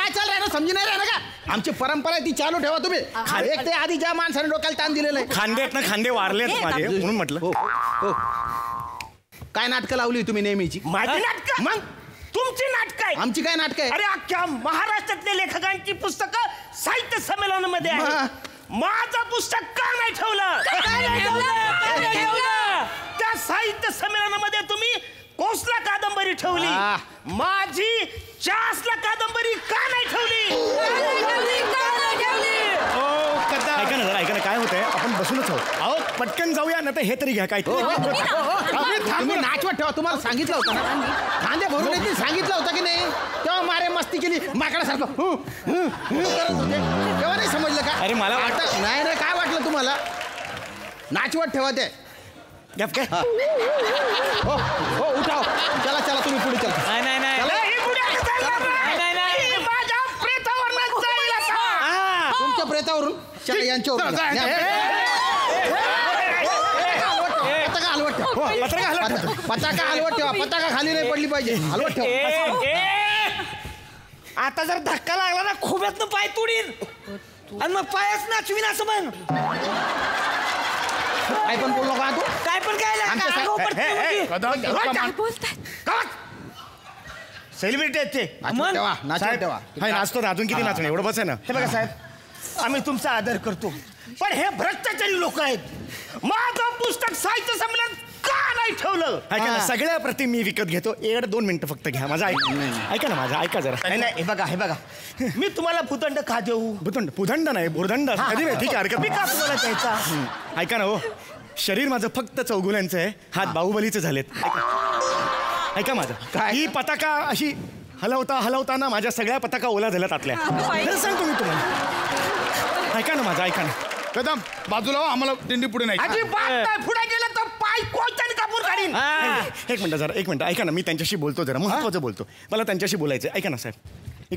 चाल रहा ना समजी नाही राहिलं का. आमची परंपरा आहे ती चालू ठेवा तुम्ही. एक ते आधी ज्या माणसाने डोक्याला ताण दिलेलं आहे. खांदे आहेत ना खांदे वारलेत माझे म्हणून म्हटलं. काय नाटकं लावली तुम्ही नेहमीची. माझी नाटकं मग तुमची नाटकं आहे. आमची काय नाटकं आहे. अरे अख्ख्या महाराष्ट्रातल्या लेखकांची पुस्तकं साहित्य संमेलनामध्ये आहे. माझं पुस्तक का नाही ठेवलं. त्या साहित्य संमेलनामध्ये तुम्ही कोसला कादंबरी ठेवली. माझी चासला कादंबरी का नाही ठेवली. ऐका ना काय होतंय आपण बसूनच आहोत. अहो पटकन जाऊया ना तर हे तरी घ्या काय. तुम्ही नाचवत ठेवा. तुम्हाला सांगितलं होतं ना खांदे भरून येतील सांगितलं होतं की नाही. तेव्हा मारे मस्ती केली माकडासारखं करत होते तेव्हा नाही समजलं का. अरे मला नाही नाही काय वाटलं तुम्हाला. नाचवत ठेवा ते. हो उठाव. चला चला तुम्ही पुढे चला. नाही तुमच्या प्रेतावरून चला यांच्यावरून पताका हलवत ठेवा. पताका खाली नाही पडली पाहिजे. हलवत ठेवा. आता जर धक्का लागला ना खोब्यातनं पाय तुडीन आणि मग पायच नाचवीन असं म्हण. काय पण बोललो का तू. काय पण काय सेलिब्रिटी आहेत ते. नाचवत ठेवा. नाचतो ना अजून किती नाचणे एवढं बस आहे ना. हे बघा साहेब आम्ही तुमचा आदर करतो पण हे भ्रष्टाचारी लोक आहेत. माझं पुस्तक साहित्य संमेलन का नाही ठेवलं. ऐका ना सगळ्या प्रति मी विकत घेतो. 1-2 मिनिटं फक्त घ्या माझा. ऐका ना माझा ऐका जरा. नाही हे बघा मी तुम्हाला भूदंड का देऊ. भूदंड नाही भूर्दंड. कधी नाही ठीक आहे हरकत. मी का तुम्हाला द्यायचा. ऐका ना हो शरीर माझं फक्त चौगुल्यांचं आहे. हात बाहुबलीचे झालेत. ऐका माझं ही पताका अशी हलवताना माझ्या सगळ्या पताका ओला झाल्यात आतल्या. सांगतो मी तुम्हाला. ऐका ना माझं ऐका ना. कदम बाजूला आम्हाला दिंडी पुढे नाही. पुढे गेलं तर पाय कोणत्याने कापून काढीन. एक मिनिट ऐका ना मी त्यांच्याशी बोलतो जरा महत्वाचं बोलतो. मला त्यांच्याशी बोलायचं. ऐका ना साहेब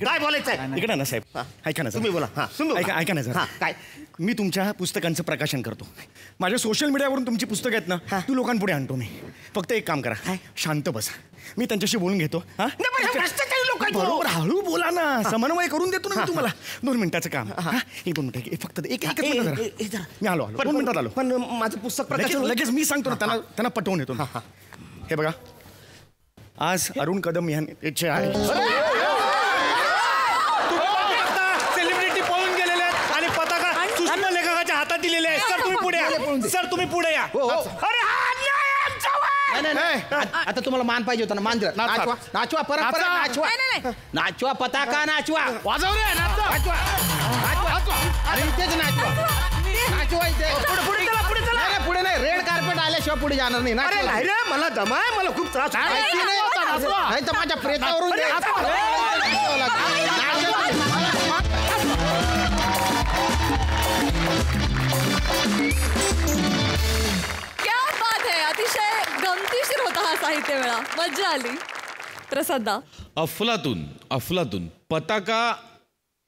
काय बोलायचं इकडे ना साहेब. ऐका ना तुम्ही बोला. ऐका ना जरा. काय मी तुमच्या पुस्तकांचं प्रकाशन करतो. माझ्या सोशल मीडियावरून तुमची पुस्तकं आहेत ना ती लोकांपुढे आणतो मी. फक्त एक काम करा शांत बसा. मी त्यांच्याशी बोलून घेतो. बरोबर हळू बोला ना. समन्वय करून देतो ना मी तुम्हाला. 2 मिनिटाचं काम. 1-2 मिनिटं फक्त एकच मिनिट. मी आलो 2 मिनिटात आलो. पण माझं पुस्तक प्रकाशन लगेच मी सांगतो ना त्यांना पटवून येतो. हे बघा आज अरुण कदम यांचे आहे. सेलिब्रिटी पळून गेलेले आहेत आणि पताका सुषमा लेखकाच्या हातात दिलेले आहे. सर तुम्ही पुढे या. सर तुम्ही पुढे या. नाही आता तुम्हाला मान पाहिजे होता ना. मान दिला. नाचवा परंपरा नाचवा पताका नाचवा. वाजव रे नाचवा. अरे इथेच नाचवा इथे. पुढे नाही रेड कार्पेट आल्याशिवाय पुढे जाणार नाही. नाही रे मला दमाय मला खूप त्रास नाही तर माझ्या प्रेतावरून क्या बात है. अतिशय गमतीशीर होता हा साहित्य मेळा. मज्जा आली. प्रसादा अफलातून पताका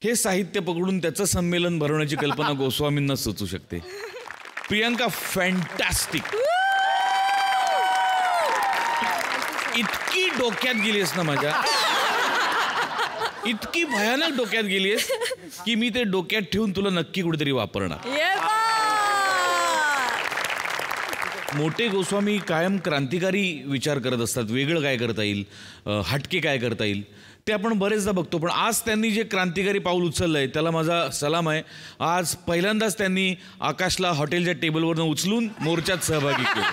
हे साहित्य पकडून त्याचं संमेलन भरवण्याची कल्पना गोस्वामींना सुचू शकते. प्रियंका फॅन्टॅस्टिक. इतकी डोक्यात गेलीस ना माझ्या. इतकी भयानक डोक्यात गेलीस की मी ते डोक्यात ठेवून तुला नक्की कुठेतरी वापरणार. मोठे गोस्वामी कायम क्रांतिकारी विचार करत असतात. वेगळं काय करता येईल हटके काय करता येईल ते आपण बरेचदा बघतो. पण आज त्यांनी जे क्रांतिकारी पाऊल उचललंय त्याला माझा सलाम आहे. आज पहिल्यांदाच त्यांनी आकाशला हॉटेलच्या टेबलवरनं उचलून मोर्चात सहभागी केलं.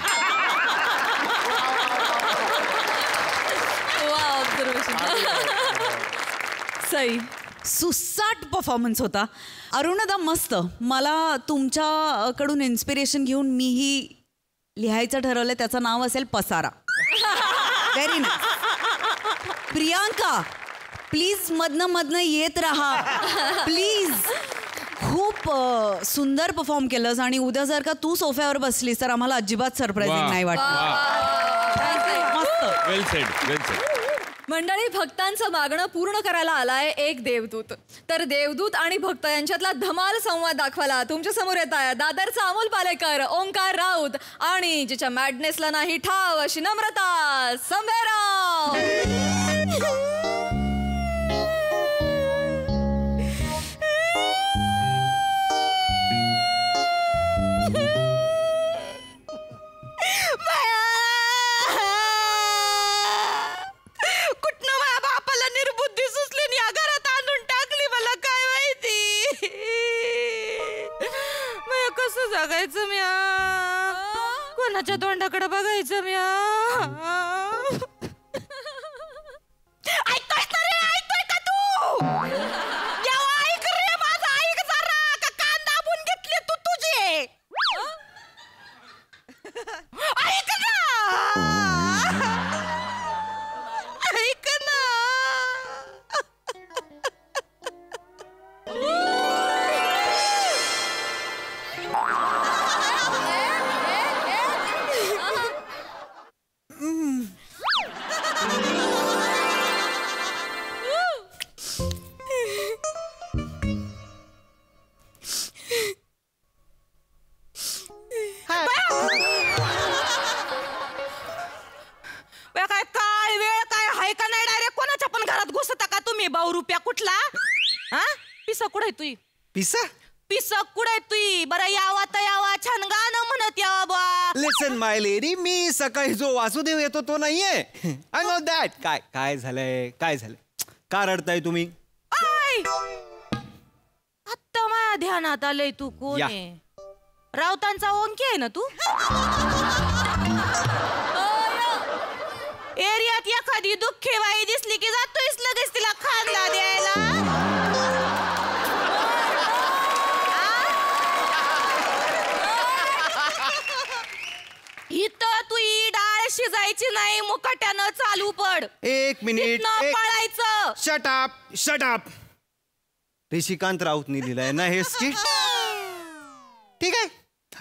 सई सुसाट परफॉर्मन्स होता. अरुणदा मस्त. मला तुमच्याकडून इन्स्पिरेशन घेऊन मीही लिहायचं ठरवलं. त्याचं नाव असेल पसारा. Very nice. प्रियांका प्लीज मधनं येत राहा प्लीज. खूप सुंदर परफॉर्म केलंस आणि उद्या जर का तू सोफ्यावर बसलीस तर आम्हाला अजिबात सरप्राइजिंग नाही वाटत. मस्त. वेल सेड. मंडळी, भक्तांचं मागणं पूर्ण करायला आलाय एक देवदूत. तर देवदूत आणि भक्त यांच्यातला धमाल संवाद दाखवायला तुमच्या समोर येत आहे दादरचा अमोल पालेकर, ओंकार राऊत आणि जिच्या मॅडनेसला नाही ठाव अशी नम्रता संभेराव. जगायचं म्या, कोणाच्या तोंडाकडे बघायचं म्या. ऐकतोय का रे? ऐकतोय का तू? देवा ऐक रे माझा, ऐक जरा. का कान दाबून घेतले तू तुझे? ऐक ना, ऐक ना. पिसा कुठे तुई? पिसा पिसा कुठे तुई? बरं यावा तर यावा, छान गाणं म्हणत यावा बा. लिसन माय लेडी, मी सकाळी जो वासुदेव येतो तो नाहीये. I know that. काय काय झालंय? काय झालंय? का रडताय तुम्ही? आत्ता माझ्या ध्यानात आलंय तू कोण आहे. राऊतांचा ओंकी आहे ना तू? एरियात एखादी दुःखी बाई दिसली की जातोयस लगेच तिला खांदा द्यायला. इथं तू डाळ शिजायची नाही, मुकाट्यानं चालू पड. एक मिनिट पळायचं. Shut up, shut up. Rishikant राऊतनी लिहिलंय ना हे स्किट. ठीक आहे.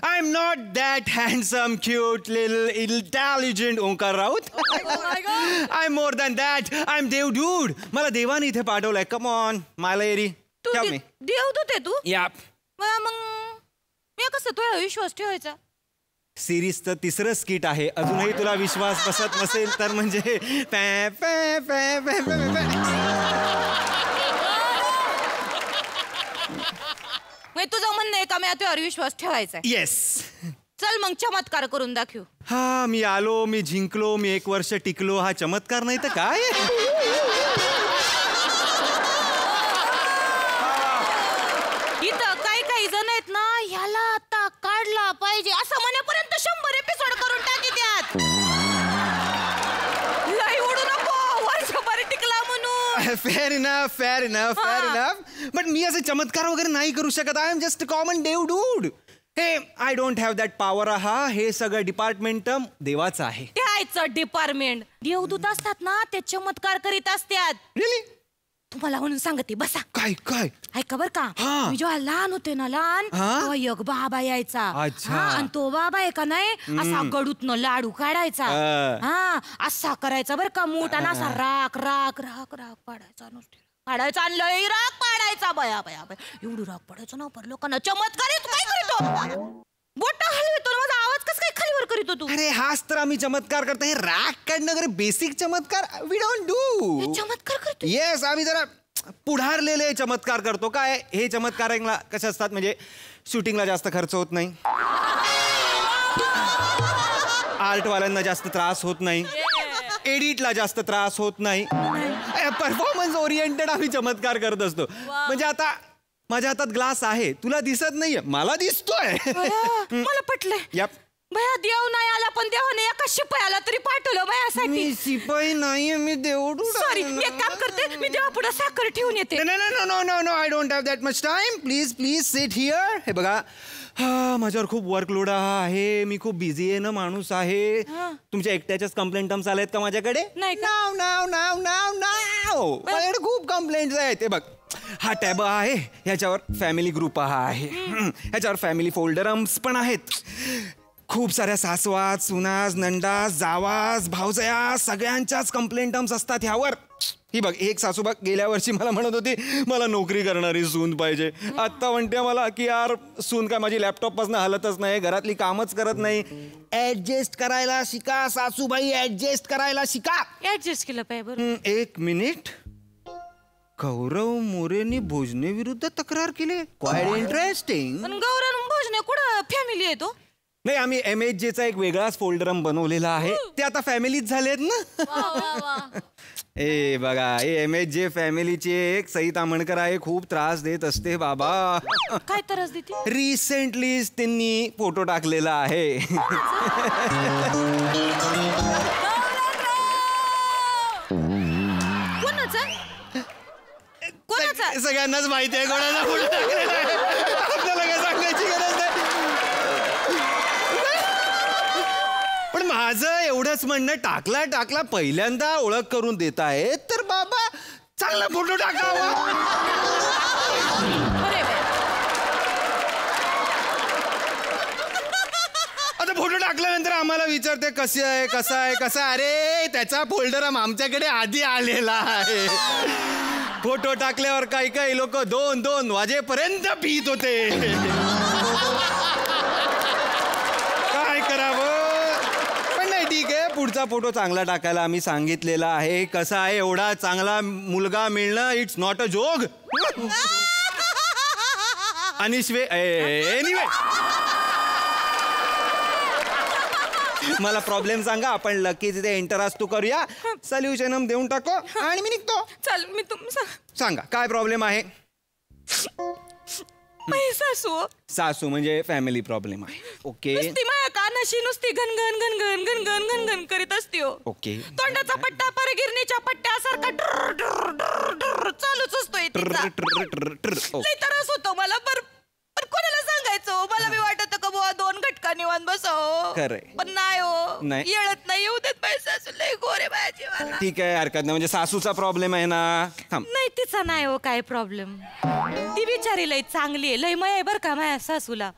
I am not that handsome cute little intelligent Omkar Raut. I am more than that. I am देवदूत. मला देवाने इथे पाठवलंय. Come on मालेरी. देवदूत आहे तू? या. मग मी कसं तुझ्या विश्वास ठेवायचा? सिरीजचं तिसरं स्किट आहे. अजूनही तुला विश्वास बसत नसेल तर म्हणजे तुझं म्हणणं आहे का मी तुझ्यावर विश्वास ठेवायचा? येस. चल मग चमत्कार करून दाखव. हा, मी आलो, मी जिंकलो, मी 1 वर्ष टिकलो. हा चमत्कार नाही तर काय? इथं काही जण आहेत ना, ह्याला आता काढला पाहिजे असं म्हणेपर्यंत 100 एपिसोड करून टाकी त्यात. लई उडू नको, वर्षभर टिकला म्हणून. Fair enough, fair enough, fair enough. But मी असे चमत्कार वगैरे नाही करू शकत. आय एम जस्ट कॉमन देवदूत. हे I don't have that power. हे सगळं डिपार्टमेंट देवाचं आहे. त्याचं डिपार्टमेंट. देवदूत असतात ना ते चमत्कार करीत असतात. रिअली? तुम्हाला म्हणून सांगते बसा. काय काय? ऐका बर का, मी जेव्हा लहान होते ना, लहान तेव्हा एक बाबा यायचा. आणि तो बाबा आहे का नाही, असा गडूतनं लाडू काढायचा. असा करायचा बर का, मूठ आणि असा राख राख राख राख पाडायचा. नुसते पाडायचा आणि लई राख पाडायचा. बया बया बया, एवढी राख पाडायचं ना पर लोकांना. चमत्कार काय करीतो? बोट हलवितो. माझा आवाज कस काय खालीवर करीतो तू? अरे हाच तर आम्ही चमत्कार करतो. हे राख काढणं वगैरे बेसिक चमत्कार वी डोंट डू. चमत्कार करतो? येस, आम्ही जरा पुढारलेले चमत्कार करतो. काय हे चमत्कारांना कसे असतात म्हणजे शूटिंगला जास्त खर्च होत नाही, आर्टवाल्यांना जास्त त्रास होत नाही, एडिटला जास्त त्रास होत नाही. परफॉर्मन्स ओरिएंटेड आम्ही चमत्कार करत असतो. म्हणजे आता माझ्या हातात ग्लास आहे, तुला दिसत नाहीये, मला दिसतोय. मला पटलंय. भया देव नाही आला पण देवाने एका शिपायाला तरी पाठवलं माझ्यासाठी. मी शिपाई नाहीये, मी देवदूत. सॉरी, मी एक काम करते, मी देवापुढे साखर ठेवून येते. No no no no no, I don't have that much time. Please please sit here. हे बघा, माझ्यावर खूप वर्कलोड आहे, मी खूप बिझी आहे ना माणूस आहे. तुमच्या एकट्याच्याच कंप्लेंट टर्म्स आलेत का माझ्याकडे? नाही. नाव नाव नाव नाव नाव माझ्याकडे खूप कंप्लेंट्स आहेत. हे बघ, हा टॅब आहे, ह्याच्यावर फॅमिली ग्रुप आहे, ह्याच्यावर फॅमिली फोल्डरम्स पण आहेत. खूप साऱ्या सासवास सुनास नंदास जावास भावजया सगळ्यांच्याच कंप्लेंट टर्म्स असतात ह्यावर. ही बघ एक सासूबा गेल्या वर्षी मला म्हणत होती मला नोकरी करणारी सून पाहिजे. आत्ता म्हणते मला की यार सून काय माझी लॅपटॉपपासून हलतच नाही, घरातली कामच करत नाही. ऍडजस्ट करायला शिका सासूबाई, ऍडजस्ट करायला शिका. ऍडजस्ट केलं पाहिजे. एक मिनिट, गौरव मोरेंनी भोजने विरुद्ध तक्रार केली. Quite interesting. गौरव भोजने कुठं फॅमिली आहे तो? नाही आम्ही MHJचा एक वेगळाच फोल्डर बनवलेला आहे, ते आता फॅमिलीच झालेत ना. ए बघा MHJ फॅमिलीची एक सई तामणकर आहे, खूप त्रास देत असते बाबा. काय त्रास देते? रिसेंटलीच त्यांनी फोटो टाकलेला आहे. कोणाचा? सगळ्यांनाच माहिती आहे कोणाचा फोटो टाकलेला आहे, आपल्याला काय सांगायची गरज नाही. पण माझं एवढंच म्हणणं, टाकला पहिल्यांदा ओळख करून देत आहे तर बाबा चांगला फोटो टाकावा. आता फोटो टाकल्यानंतर आम्हाला विचारते कसा आहे. अरे त्याचा फोल्डर आमच्याकडे आधी आलेला आहे. फोटो टाकल्यावर काही लोक 2-2 वाजेपर्यंत पित होते. काय करावं. पण नाही ठीक आहे, पुढचा फोटो चांगला टाकायला आम्ही सांगितलेला आहे. कसा आहे एवढा चांगला मुलगा मिळणं it's not a Jog. Anyway मला प्रॉब्लेम सांगा, आपण लकी तिथे इंटरास्ट करूया, सोल्युशन देऊन टाको आणि मी निघतो. चल मी सांगा काय प्रॉब्लेम आहे. सासू म्हणजे फॅमिली प्रॉब्लेम आहे. ओके. नुसती माझ्या कानाशी नुसती घन करीत असते. ओके. तोंडाचा पट्टा परगिरणीच्या पट्ट्यासारखा चालूच असतोय. लई त्रास होतो मला. पण कोणाला सांगायचं. मला मी वाटत का बुवा 2 घटका निवांत बसाव. पण नाही हो, येळत नाही येऊ देत पैसा. लई गोरे बायाची मला. ठीक आहे हरकत नाही. म्हणजे सासूचा प्रॉब्लेम आहे ना. नाही तिचा नाही हो काय प्रॉब्लेम. ती बिचारी लई चांगली आहे, लई माया आहे बर का माझ्या सासूला.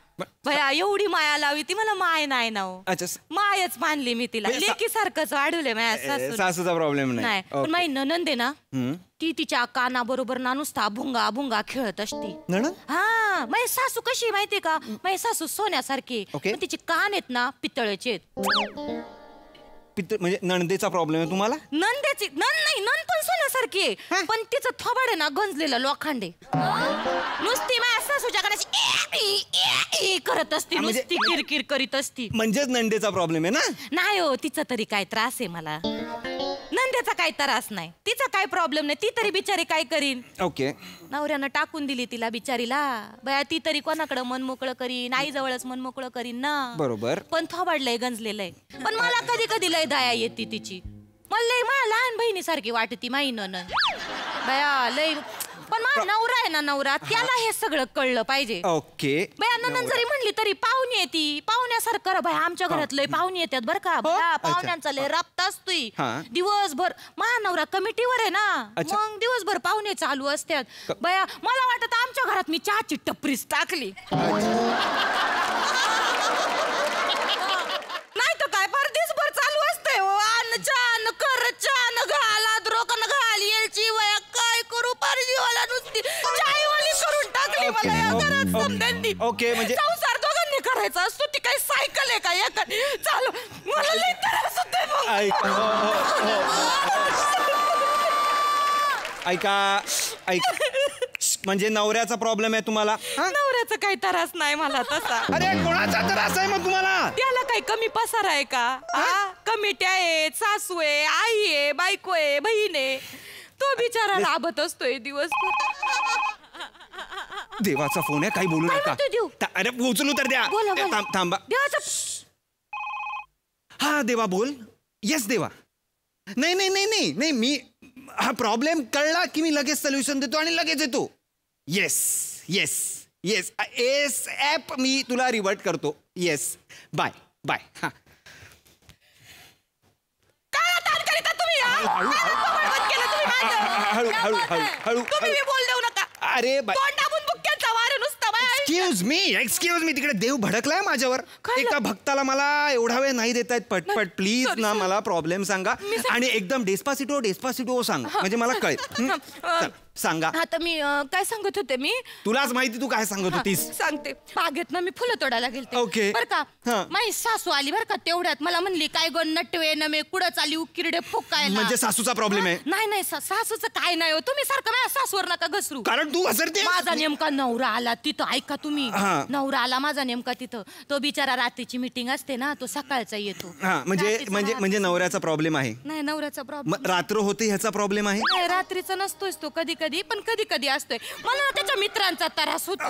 भया एवढी माया लावी ती मला माय नाही ना हो. मायच मानली मी तिला. लेकी सारखंच वाढवले माझ्या सासूचा प्रॉब्लेम नाही. पण माझी ननंद आहे ना, ती तिच्या काना बरोबर ना नुसता भुंगा भुंगा खेळत असते. हा माझी सासू कशी माहितीये का, माझी सासू सोन्यासारखी, तिचे कान आहेत ना पितळेचे आहेत. म्हणजे नणदेचा प्रॉब्लेम आहे तुम्हाला. नंदेची नंद पण सोन्यासारखी आहे, पण तिचं थोबाड आहे ना गंजलेलं लोखंडे. नुसती माझ्या सासूच्या कानाची करत असते, नुसती किरकिर करीत असती. म्हणजेच नंदेचा प्रॉब्लेम आहे ना. नाही हो, तिचा तरी काय त्रास आहे मला. नंदेचा काय त्रास नाही, तिचा काय प्रॉब्लेम नाही. ती तरी बिचारी काय करीन. ओके. नवऱ्यानं टाकून दिली तिला बिचारीला. बया ती तरी कोणाकडे मन मोकळं करीन, आई जवळच मन मोकळं करीन ना. बरोबर. पण थोबाडलंय गंजलेलं आहे. पण मला कधी कधी लय दया येते तिची. मला लय माझ्या लहान बहिणीसारखी वाटती माई ननंद. बया लय. पण माझा नवरा आहे ना, नवरा त्याला हे सगळं कळलं पाहिजे. ओके. बया ननंद जरी म्हणली तरी पाहुणी येते. पाहुण्यासारखं बाय आमच्या घरात लय पाहुणी येतात बरं का. पाहुण्यांचा लय राबता असतोय दिवसभर. माझा नवरा कमिटीवर आहे ना, मग दिवसभर पाहुणे चालू असतात. बया मला वाटत आमच्या घरात मी चहाची टपरीच टाकली. नाही तर काय फार दिवसभर चालू असतंय. अन्न छान कर, छान घाल, अद्रकन घाल, येलची वया काय करू. फार जीवाला नुसती चायवाली करून टाकली मला या घरात समजांनी. ओके. म्हणजे संसार दोघांनी करायचा असतो. ती काय सायकल आहे का एका चालू. मला लई त्रास होतोय. ऐका म्हणजे नवऱ्याचा प्रॉब्लेम आहे तुम्हाला. नवऱ्याचा काही त्रास नाही मला तसा. अरे कोणाचा त्रास आहे मग तुम्हाला. त्याला काही कमी पसार आहे का. कमिट्या आहेत, सासू आहे, आई आहे, बायको आहे, बहीण आहे. तो बिचारा राबत असतोय दिवसभर. देवाचा फोन आहे, काही बोलू नका. अरे उचलू तर द्या. थांबा. हा देवा बोल. येस देवा. नाही मी हा प्रॉब्लेम कळला की मी लगेच सोल्युशन देतो आणि लगेच येतो. येस ऍप मी तुला रिवर्ट करतो. Yes bye. हा हळू बोल देऊ नका. अरे तोंडातून बुक्क्यांचा वार नुसता बाय. एक्सक्यूज मी तिकडे देव भडकलाय माझ्यावर. एका भक्ताला मला एवढा वेळ नाही देतायत. पटपट प्लीज ना मला प्रॉब्लेम सांगा आणि एकदम डेस्पासिटो सांगा म्हणजे मला कळेल. सांगा. हा तर मी काय सांगत होते मी तुलाच माहिती तू काय सांगत होतीस. सांगते. बागेत ना मी फुलं तोडायला गेलते. ओके. बर का माझी सासू आली बर का तेवढ्यात मला म्हणली काय गो नटवे नमे कुठं चाली उकिरडे फुकायला. म्हणजे सासूचा प्रॉब्लेम आहे. नाही सासूचं काय नाही हो तुम्ही सारखं माझ्या सासूवर नका घसरू. कारण तू घसरते. माझा नेमका नवरा आला तिथं ऐका तुम्ही. नवरा आला माझा नेमका तिथं. तो बिचारा रात्रीची मीटिंग असते ना तो सकाळचा येतो. म्हणजे नवऱ्याचा प्रॉब्लेम आहे. नाही नवऱ्याचा प्रॉब्लेम रात्र होते ह्याचा प्रॉब्लेम आहे. नाही रात्रीचा नसतोच तो कधी पण कधी असतोय. मला त्याच्या मित्रांचा त्रास होतो.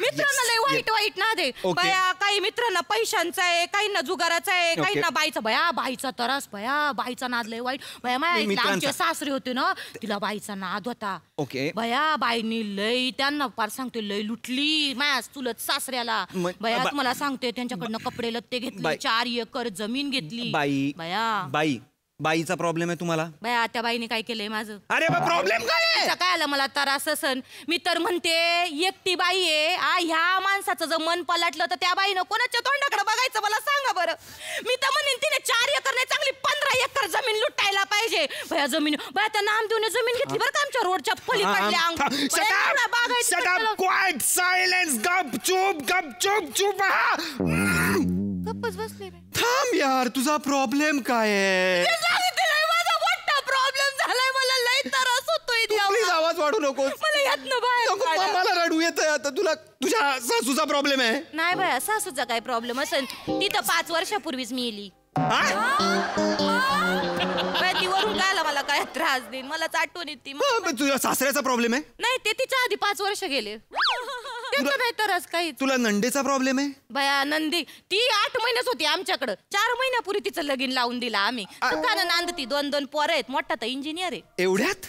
मित्रांना लय वाईट ना दे बया. काही मित्रांना पैशांचा आहे काहींना जुगाराचा आहे काहींना बाईचा. बाईचा त्रास बाईचा नाद लय वाईट बया. माझ्या आमचे सासरे होते ना तिला बाईचा नाद होता. बया बाईनी लय त्यांना फार सांगते लय लुटली माझ्या चुलत सासऱ्याला. बया तुम्हाला सांगते त्यांच्याकडनं कपडे लत्ते घेतले 4 एकर जमीन घेतली. बाईचा प्रॉब्लेम आहे तुम्हाला. बया त्या बाईने काय केलंय माझं. अरे प्रॉब्लेम काय आलं मला त्रास असन. मी तर म्हणते एकटी बाई आहे ह्या माणसाचं जर मन पलटलं तर त्या बाईनं कोणाच्या तोंडाकडे बघायचं मला सांगा बरं. मी तर म्हणेन तिने 4 एकर नाही चांगली 15 एकर जमीन लुटायला पाहिजे. बया जमीन बया त्या नाम देऊन जमीन घेतली बरं का आमच्या रोडच्या पलीकडल्या गप्पच बसले. थांब यार तुझा प्रॉब्लेम काय आहे. माझा मोठा प्रॉब्लेम झालाय मला लय त्रास होतोय. प्लीज आवाज वाढू नकोस. मला यातनं बाहेर मला रडू येतंय आता. तुझ्या सासूचा प्रॉब्लेम आहे. नाही बाया सासूचा काय प्रॉब्लेम असेल तिथं 5 वर्षापूर्वीच मी येली. ती वरून काय मला काय त्रास देईन मला आठवण येते. तुझ्या सासऱ्याचा प्रॉब्लेम आहे. नाही ते तिच्या आधी 5 वर्ष गेले. नाही त्रास काही. तुला नंदेचा प्रॉब्लेम आहे. बया नंदी ती 8 महिन्याच होती आमच्याकडं. 4 महिन्यापूर्वी तिचं लगीन लावून दिला आम्ही. सुखानं नांदती 2 पोरं आहेत. मोठा तर इंजिनियर आहे. एवढ्यात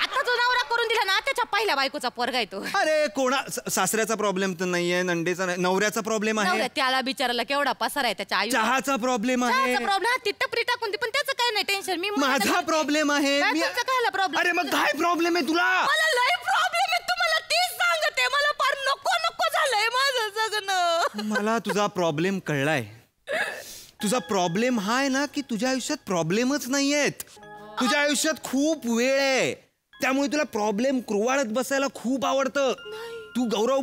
आता जो नवरा करून दिला ना त्याच्या पहिल्या बायकोचा पोरगा येतो. अरे कोणा सासऱ्याचा प्रॉब्लेम तर नाहीये नंदेचा नवऱ्याचा प्रॉब्लेम आहे. त्याला बिचाराला केवढा पसार आहे त्याच्या आई. चहाचा प्रॉब्लेम आहे. ती टपरी टाकून ती पण त्याचं काय नाही टेन्शन. मी माझा प्रॉब्लेम आहे. काय प्रॉब्लेम. अरे मग काय प्रॉब्लेम आहे तुला. मला लय प्रॉब्लेम आहे तुम्हाला तीच सांगते. मला फार नको झालंय माझं जगणं. मला तुझा प्रॉब्लेम कळलाय. तुझा प्रॉब्लेम हा आहे ना की तुझ्या आयुष्यात प्रॉब्लेमच नाहीयेत. तुझ्या आयुष्यात खूप वेळ आहे त्यामुळे तुला प्रॉब्लेम कुरवाळत बसायला खूप आवडतं. तू गौरव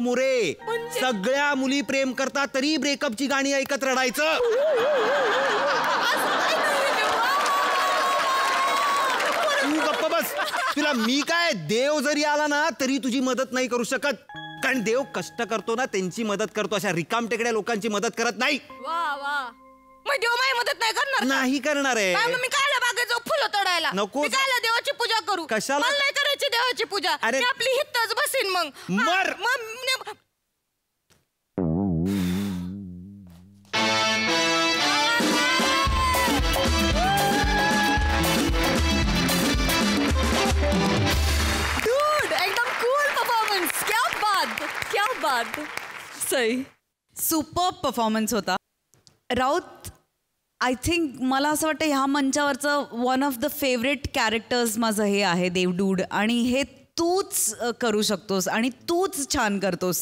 मोरे सगळ्या मुली प्रेम करतात तरी ब्रेकअपची गाणी ऐकत रडायचं. तू गप्प बस. तुला मी काय देव जरी आला ना तरी तुझी मदत नाही करू शकत. कारण देव कष्ट करतो ना त्यांची मदत करतो. अशा रिकामटेकड्या लोकांची मदत करत नाही. मग देव माझी मदत नाही करणार. नाही करणार आहे. मी कायला बागेत जाऊ फुलं तोडायला. नको. मी कायला देवाची पूजा करू. कशाला. मला नाही करायची देवाची पूजा. अरे मी आपली हितच बसीन मग. मर. एकदम कूल परफॉर्मन्स. क्या बात सही. सुपर परफॉर्मन्स होता. राऊत आय थिंक मला असं वाटतं ह्या मंचावरचं one of the favourite characters माझं हे आहे देवडूड. आणि हे तूच करू शकतोस आणि तूच छान करतोस.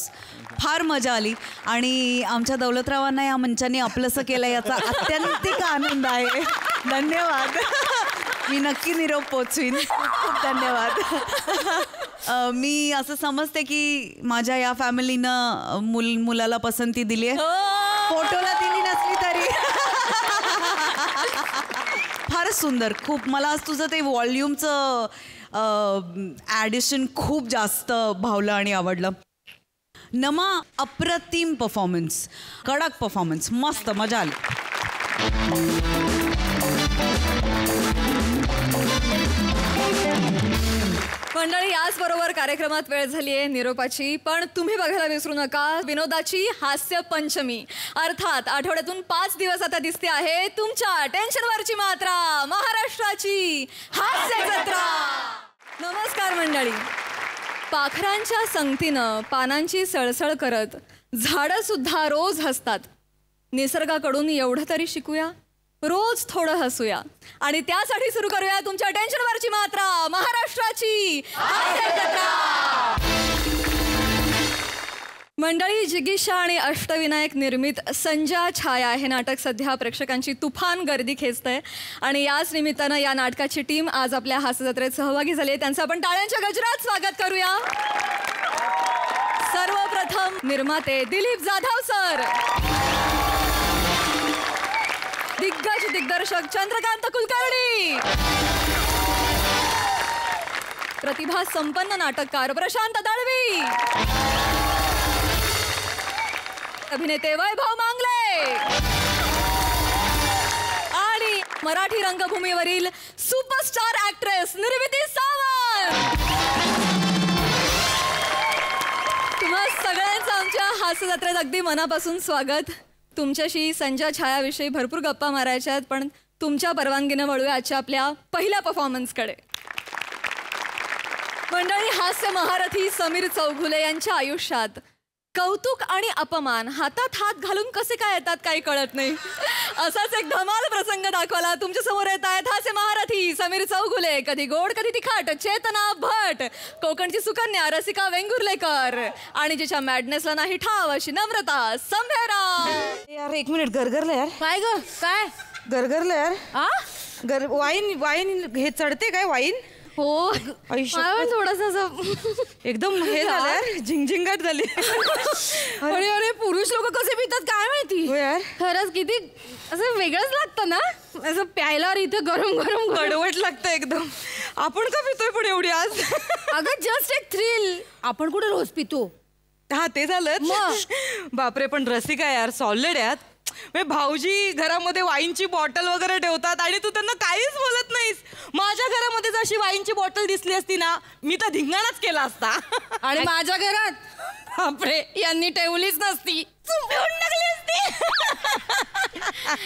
फार मजा आली आणि आमच्या दौलतरावांना या मंचाने आपलंसं केलं याचा अत्यंतिक आनंद आहे. धन्यवाद. मी नक्की निरोप पोचवीन. खूप धन्यवाद. मी असं समजते की माझ्या या फॅमिलीनं मुलाला पसंती दिली आहे. फोटोला दिली नसली तरी. फारच सुंदर. खूप मला आज तुझं ते व्हॉल्यूमचं ॲडिशन खूप जास्त भावलं आणि आवडलं. नमा अप्रतिम परफॉर्मन्स. कडक परफॉर्मन्स. मस्त मजा आली. मंडळी याचबरोबर कार्यक्रमात वेळ झाली आहे निरोपाची. पण तुम्ही बघायला विसरू नका विनोदाची हास्य पंचमी. अर्थात आठवड्यातून 5 दिवस आता दिसते आहे तुमच्या टेन्शनवरची मात्रा महाराष्ट्राची हास्य जत्रा. नमस्कार मंडळी. पाखरांच्या संगतीनं पानांची सळसळ करत झाडं सुद्धा रोज हसतात. निसर्गाकडून एवढं तरी शिकूया. रोज थोडं हसूया आणि त्यासाठी सुरू करूया तुमच्या टेन्शनवरची मात्रा महाराष्ट्राची हास्य जत्रा. मंडळी, जिगीषा आणि अष्टविनायक निर्मित संजा छाया हे नाटक सध्या प्रेक्षकांची तुफान गर्दी खेचतंय आणि याच निमित्तानं या नाटकाची टीम आज आपल्या हास्यजत्रेत सहभागी झाली आहे. त्यांचं आपण टाळ्यांच्या गजरात स्वागत करूया. सर्वप्रथम निर्माते दिलीप जाधव सर, दिग्गज दिग्दर्शक चंद्रकांत कुलकर्णी, प्रतिभा संपन्न नाटककार प्रशांत दळवी, अभिनेते वैभव मांगले आणि मराठी रंगभूमीवरील सुपरस्टार ऍक्ट्रेस निर्मिती सावंत. तुम्हा सगळ्यांचं आमच्या हास्यजत्रेत अगदी मनापासून स्वागत. तुमच्याशी संजा छायाविषयी भरपूर गप्पा मारायच्या आहेत, पण तुमच्या परवानगीनं वळूया आजच्या आपल्या पहिल्या परफॉर्मन्सकडे. मंडळी, हास्य महारथी समीर चौघुले यांच्या आयुष्यात कौतुक आणि अपमान हातात हात घालून कसे काय येतात काही कळत नाही. असाच एक धमाल प्रसंग दाखवायला तुमच्या समोर येत आहेत हास्य महारथी समीर चौघुले. कधी गोड कधी तिखट चेतना भट, कोकणची सुकन्या रसिका वेंगुर्लेकर आणि जिच्या मॅडनेसला नाही ठाव अशी नम्रता संभेरा. यार एक मिनिट, गरगरलं यार. काय ग काय गरगरलं यार? वाईन वाईन हे चढते काय वाईन? हो थोडस एकदम हे झालं, झिंगझिंगाट झाली. अरे अरे पुरुष लोक कसे पितात काय माहिती यार. खरंच किती असं वेगळंच लागतं ना, असं प्यायला इथे गरम गरम कडवट लागतं एकदम. आपण का पितोय पण एवढी आज? अगं जस्ट एक थ्रिल. आपण कुठे रोज पितो? हा ते झालं. बापरे, पण रसिका यार सॉलिड यार. भाऊजी घरामध्ये वाईनची बॉटल वगैरे ठेवतात आणि तू त्यांना काहीच बोलत नाहीस. माझ्या घरामध्ये जशी वाईनची बॉटल दिसली असती ना, मी तर धिंगाणाच केला असता. आणि माझ्या घरात बापरे यांनी ठेवलीच नसती, चुंबवून टाकली असती.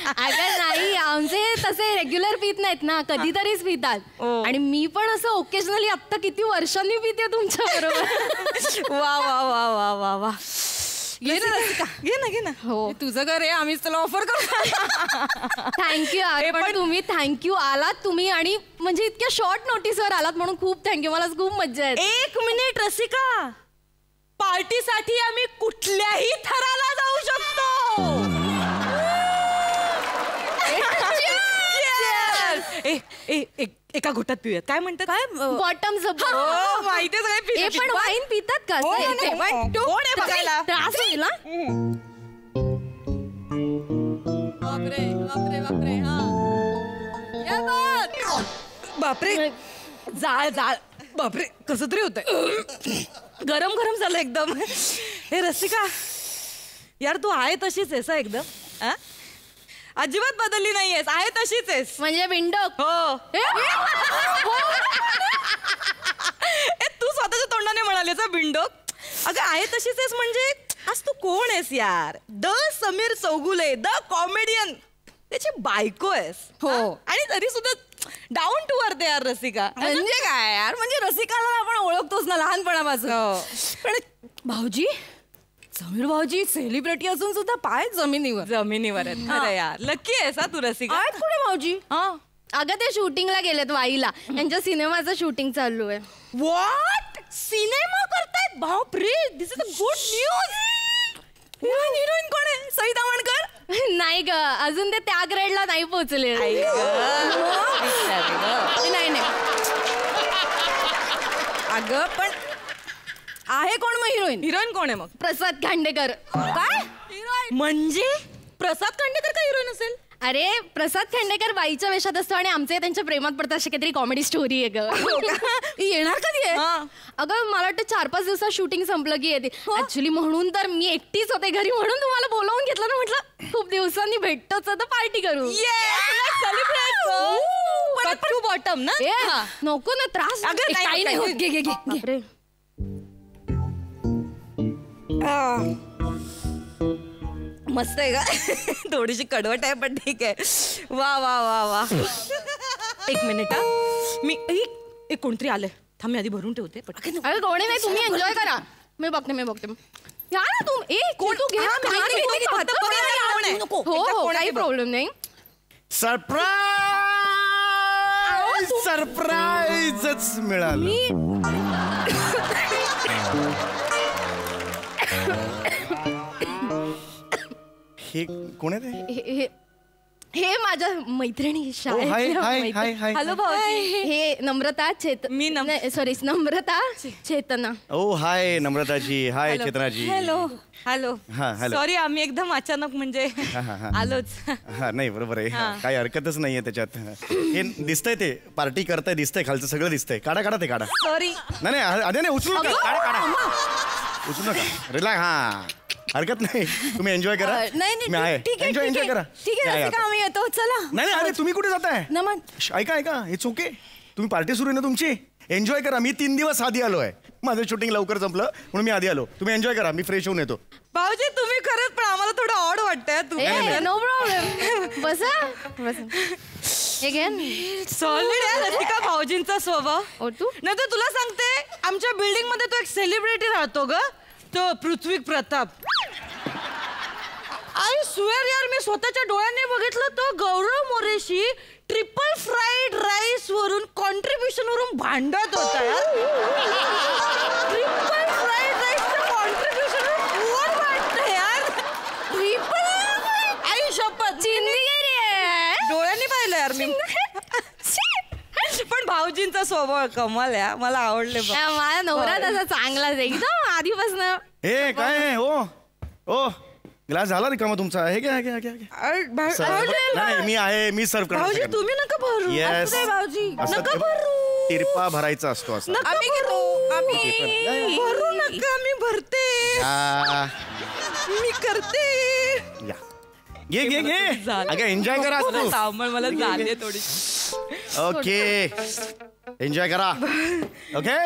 अगं नाही, आमचे तसे रेग्युलर पित नाहीत ना, कधीतरीच पितात. आणि मी पण असं ओकेजनली आता किती वर्षांनी पिते तुमच्या बरोबर. वा वा वा वा वा वा. घे ना. हो तुझं घर आहे, आम्हीच तुला ऑफर करतो. थँक्यू. अरे पण तुम्ही थँक्यू आलात तुम्ही, आणि म्हणजे इतक्या शॉर्ट नोटीसवर आलात म्हणून खूप थँक्यू. मला खूप मज्जा आहे. एक मिनिट रसिका, पार्टीसाठी आम्ही कुठल्याही थराला जाऊ शकतो. एका घोटात पिऊयात. काय म्हणतात? काय बॉटम्स अप? माहितीच काय. पण वाईन पितात का? बघायला त्रास होईल ना. बापरे बापरे बापरे. बापरे जाळ जाळ. बापरे कसं तरी होतंय. गरम गरम झालं एकदम. हे रसिका यार, तू आहे तशीच आहेस एकदम. अजिबात बदलली नाहीयेस, आहे तशीच आहेस. म्हणजे विंडो. हो तू स्वतःच्या तोंडाने म्हणालेस विंडो. अगं आहे तशीच आहेस म्हणजे आज तू कोण आहेस यार? The Sameer Chougule, the comedian, त्याची बायको आहेस. हो आणि तरी सुद्धा डाऊन टू अर्थ यार रसिका. म्हणजे काय यार, म्हणजे रसिकाला आपण ओळखतोच ना लहानपणापासून. पण भाऊजी, समीर भाऊजी सेलिब्रिटी असून सुद्धा पाय जमिनीवर आहेत. अरे यार लकी आहेस तू रसिका. कुठे भाऊजी? अगं ते शूटिंगला गेलेत वाईला, यांच्या सिनेमाचं शूटिंग चालू आहे. व्हॉट? सिनेमा करतायत? बापरे, this is a good news. Heroine कोण आहे? सई दामणकर? नाही ग, अजून ते त्या ग्रेडला नाही पोहोचले. नाही अगं पण आहे कोण मग हिरोईन? हिरोईन कोण आहे मग? प्रसाद खांडेकर. काय म्हणजे प्रसाद खांडेकर का हिरोईन असेल? अरे प्रसाद खांडेकर बाईच्या वेशात असतो आणि आमचे त्यांच्या प्रेमात पडतात अशी काहीतरी कॉमेडी स्टोरी आहे ग. येणार कधी आहे? अगं मला वाटतं 4-5 दिवसात शूटिंग संपलं की येते. ऍक्च्युली म्हणून तर मी एकटीच होते घरी, म्हणून तुम्हाला बोलावून घेतलं ना. म्हटलं खूप दिवसांनी भेटतोच तर पार्टी करू. तू बॉटम ना? नको ना, त्रास काही नाही होत. घे घे घे. मस्त आहे का? थोडीशी कडवट आहे पण ठीक आहे. वा वा वा वा. एक मिनिट मी एक कोणतरी आलंय. थांब मी आधी भरून ठेवते. अरे कोणी नाही, तुम्ही एन्जॉय करा. मी बघते. या ना तू. कोण तू घे. हो काही प्रॉब्लेम नाही. सरप्राईजच मिळालं. हे कोण आहे? हे माझ्या मैत्रिणी हॅलो भाऊ. हे Namrata sorry Namrata Chetana. Oh hi नम्रताजी. हाय चेतनाजी. Hello hello. हा हॅलो. सॉरी आम्ही एकदम अचानक म्हणजे आलोच. हा नाही बरोबर आहे. काही हरकतच नाहीये त्याच्यात. हे दिसतंय ते पार्टी करताय दिसतंय खालचं सगळं दिसतंय. काढा ते काढा. सॉरी. नाही नाही उचलू नका. काढा उचलू नका. रिलॅक्स. हा हरकत नाही. तुम्ही एन्जॉय करा. नाही ठीक आहे एन्जॉय करा. ठीक आहे आम्ही येतो. चला. नाही अरे तुम्ही कुठे जाताय? ऐका इट्स ओके. तुम्ही पार्टी सुरू आहे ना तुमची. एन्जॉय करा. मी 3 दिवस आधी आलोय. माझं शूटिंग लवकर संपलं म्हणून मी आधी आलो. तुम्ही एन्जॉय करा. मी फ्रेश होऊन येतो. भाऊजी तुम्ही खरंच पण आम्हाला थोडं ऑड वाटतंय. No problem. बसा. सॉलिड आहे रसिका भाऊजींचा स्वभाव. नाही तर तुला सांगते आमच्या बिल्डिंग मध्ये तो एक सेलिब्रिटी राहतो ग. तो पृथ्वी प्रताप. आय स्वेअर यार मी स्वतःच्या डोळ्यांनी बघितलं. तो गौरव मोरेशी ट्रिपल फ्राईड राईस वरून कॉन्ट्रीब्युशन वरून भांडत होता यार. ट्रिपल फ्राईड राईसचं कॉन्ट्रीब्युशन कोण वाटतं यार? ट्रिपल आई शपथ डोळ्यांनी पाहिलं यार मी. पण भाऊजींचा स्वभाव कमाल आहे. मला आवडले. माझा नवरा तसा चांगलाच एकदम आधीपासून. हे काय ओ ग्लास झाला रिकामा तुमचा. हे घ्या नाही मी आहे. मी सर्व करणार. भाऊजी तुम्ही नका भरू. येस भाऊजी नका भरू. तिरपा भरायचा असतो असं. आम्ही घेतो. आम्ही भरू नका. मी भरते. मी करते. घे अगं एन्जॉय करा तू. मला झाली थोडी. ओके एन्जॉय करा. ओके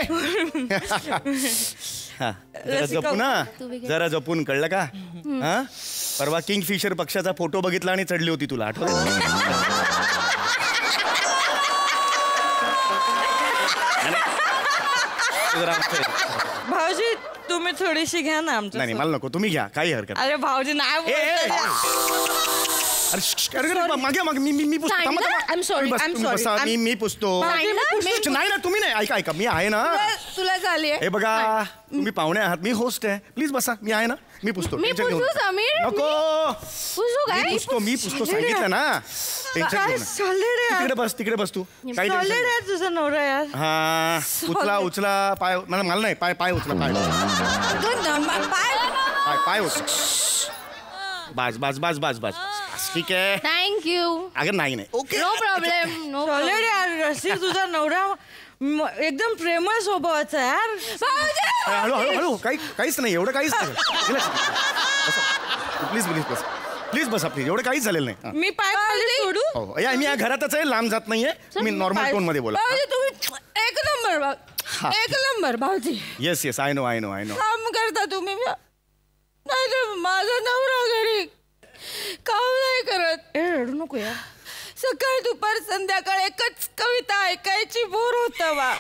जरा जपून ना. जरा जपून कळलं का? हा परवा किंगफिशर पक्षाचा फोटो बघितला आणि चढली होती तुला आठवलं? भाऊजी तुम्ही थोडीशी घ्या ना आमच्या. नाही मला नको. तुम्ही घ्या काही हरकत. अरे भाऊजी नाही. अरे मागे मी पुसतो. मी पुसतो. नाही ना तुम्ही नाही. ऐका मी आहे ना. तुला झाली. हे बघा तुम्ही पाहुणे आहात. मी होस्ट आहे. प्लीज बसा. मी आहे ना. मी पुसतो. नको मी पुसतो सांगितलं ना. तिकडे बस तू. तुझा नवरा यार. हा उचला पाय. मला नाही पाय उचला. पाय उचला. बस ठीक आहे. थँक्यू. अगं नाही ओके नो प्रॉब्लेम. सॉलिड यार. रसिक तुझा नवरा एकदम प्रेमळ स्वभावाचा यार. हळू काहीच नाही. एवढं काहीच नाही. प्लीज बसा प्लीज. एवढं काहीच झालेलं नाही. मी पाय सोडू. हो मी या घरातच आहे. लांब जात नाहीये. तुम्ही नॉर्मल टोन मध्ये बोला. तुम्ही एक नंबर भाऊजी. येस आय नो काम करता तुम्ही. नाही माझा नवरा घरी काम नाही करत. रडू नको यार. सकाळ दुपार संध्याकाळ एकच कविता ऐकायची बोर होत बा.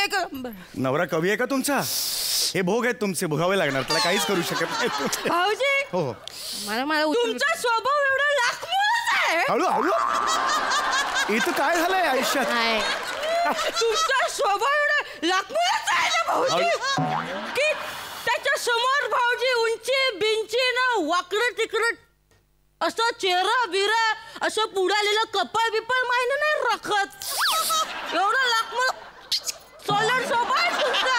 एक नवरा कवी आहे का तुमचा? हे भोग आहेत तुमचे. भोगावे लागणार. त्याला काहीच करू शकत नाही. भाऊजी हो मला तुमचा स्वभाव एवढा लाखमोलाचा आहे. हळू इथं काय झालंय आयुष्यात? तुमचा स्वभाव एवढा लाखमोलाचा आहे ना भाऊजी की त्याच्या समोर भाऊजी उंची बिंची ना वाकडं तिकडं असं चेहरा बिरा असं पुढालेलं कपाळ बिपाळ माहिती नाही राखत. एवढा लाखमोल सोलर स्वभाव आहे तुमचा.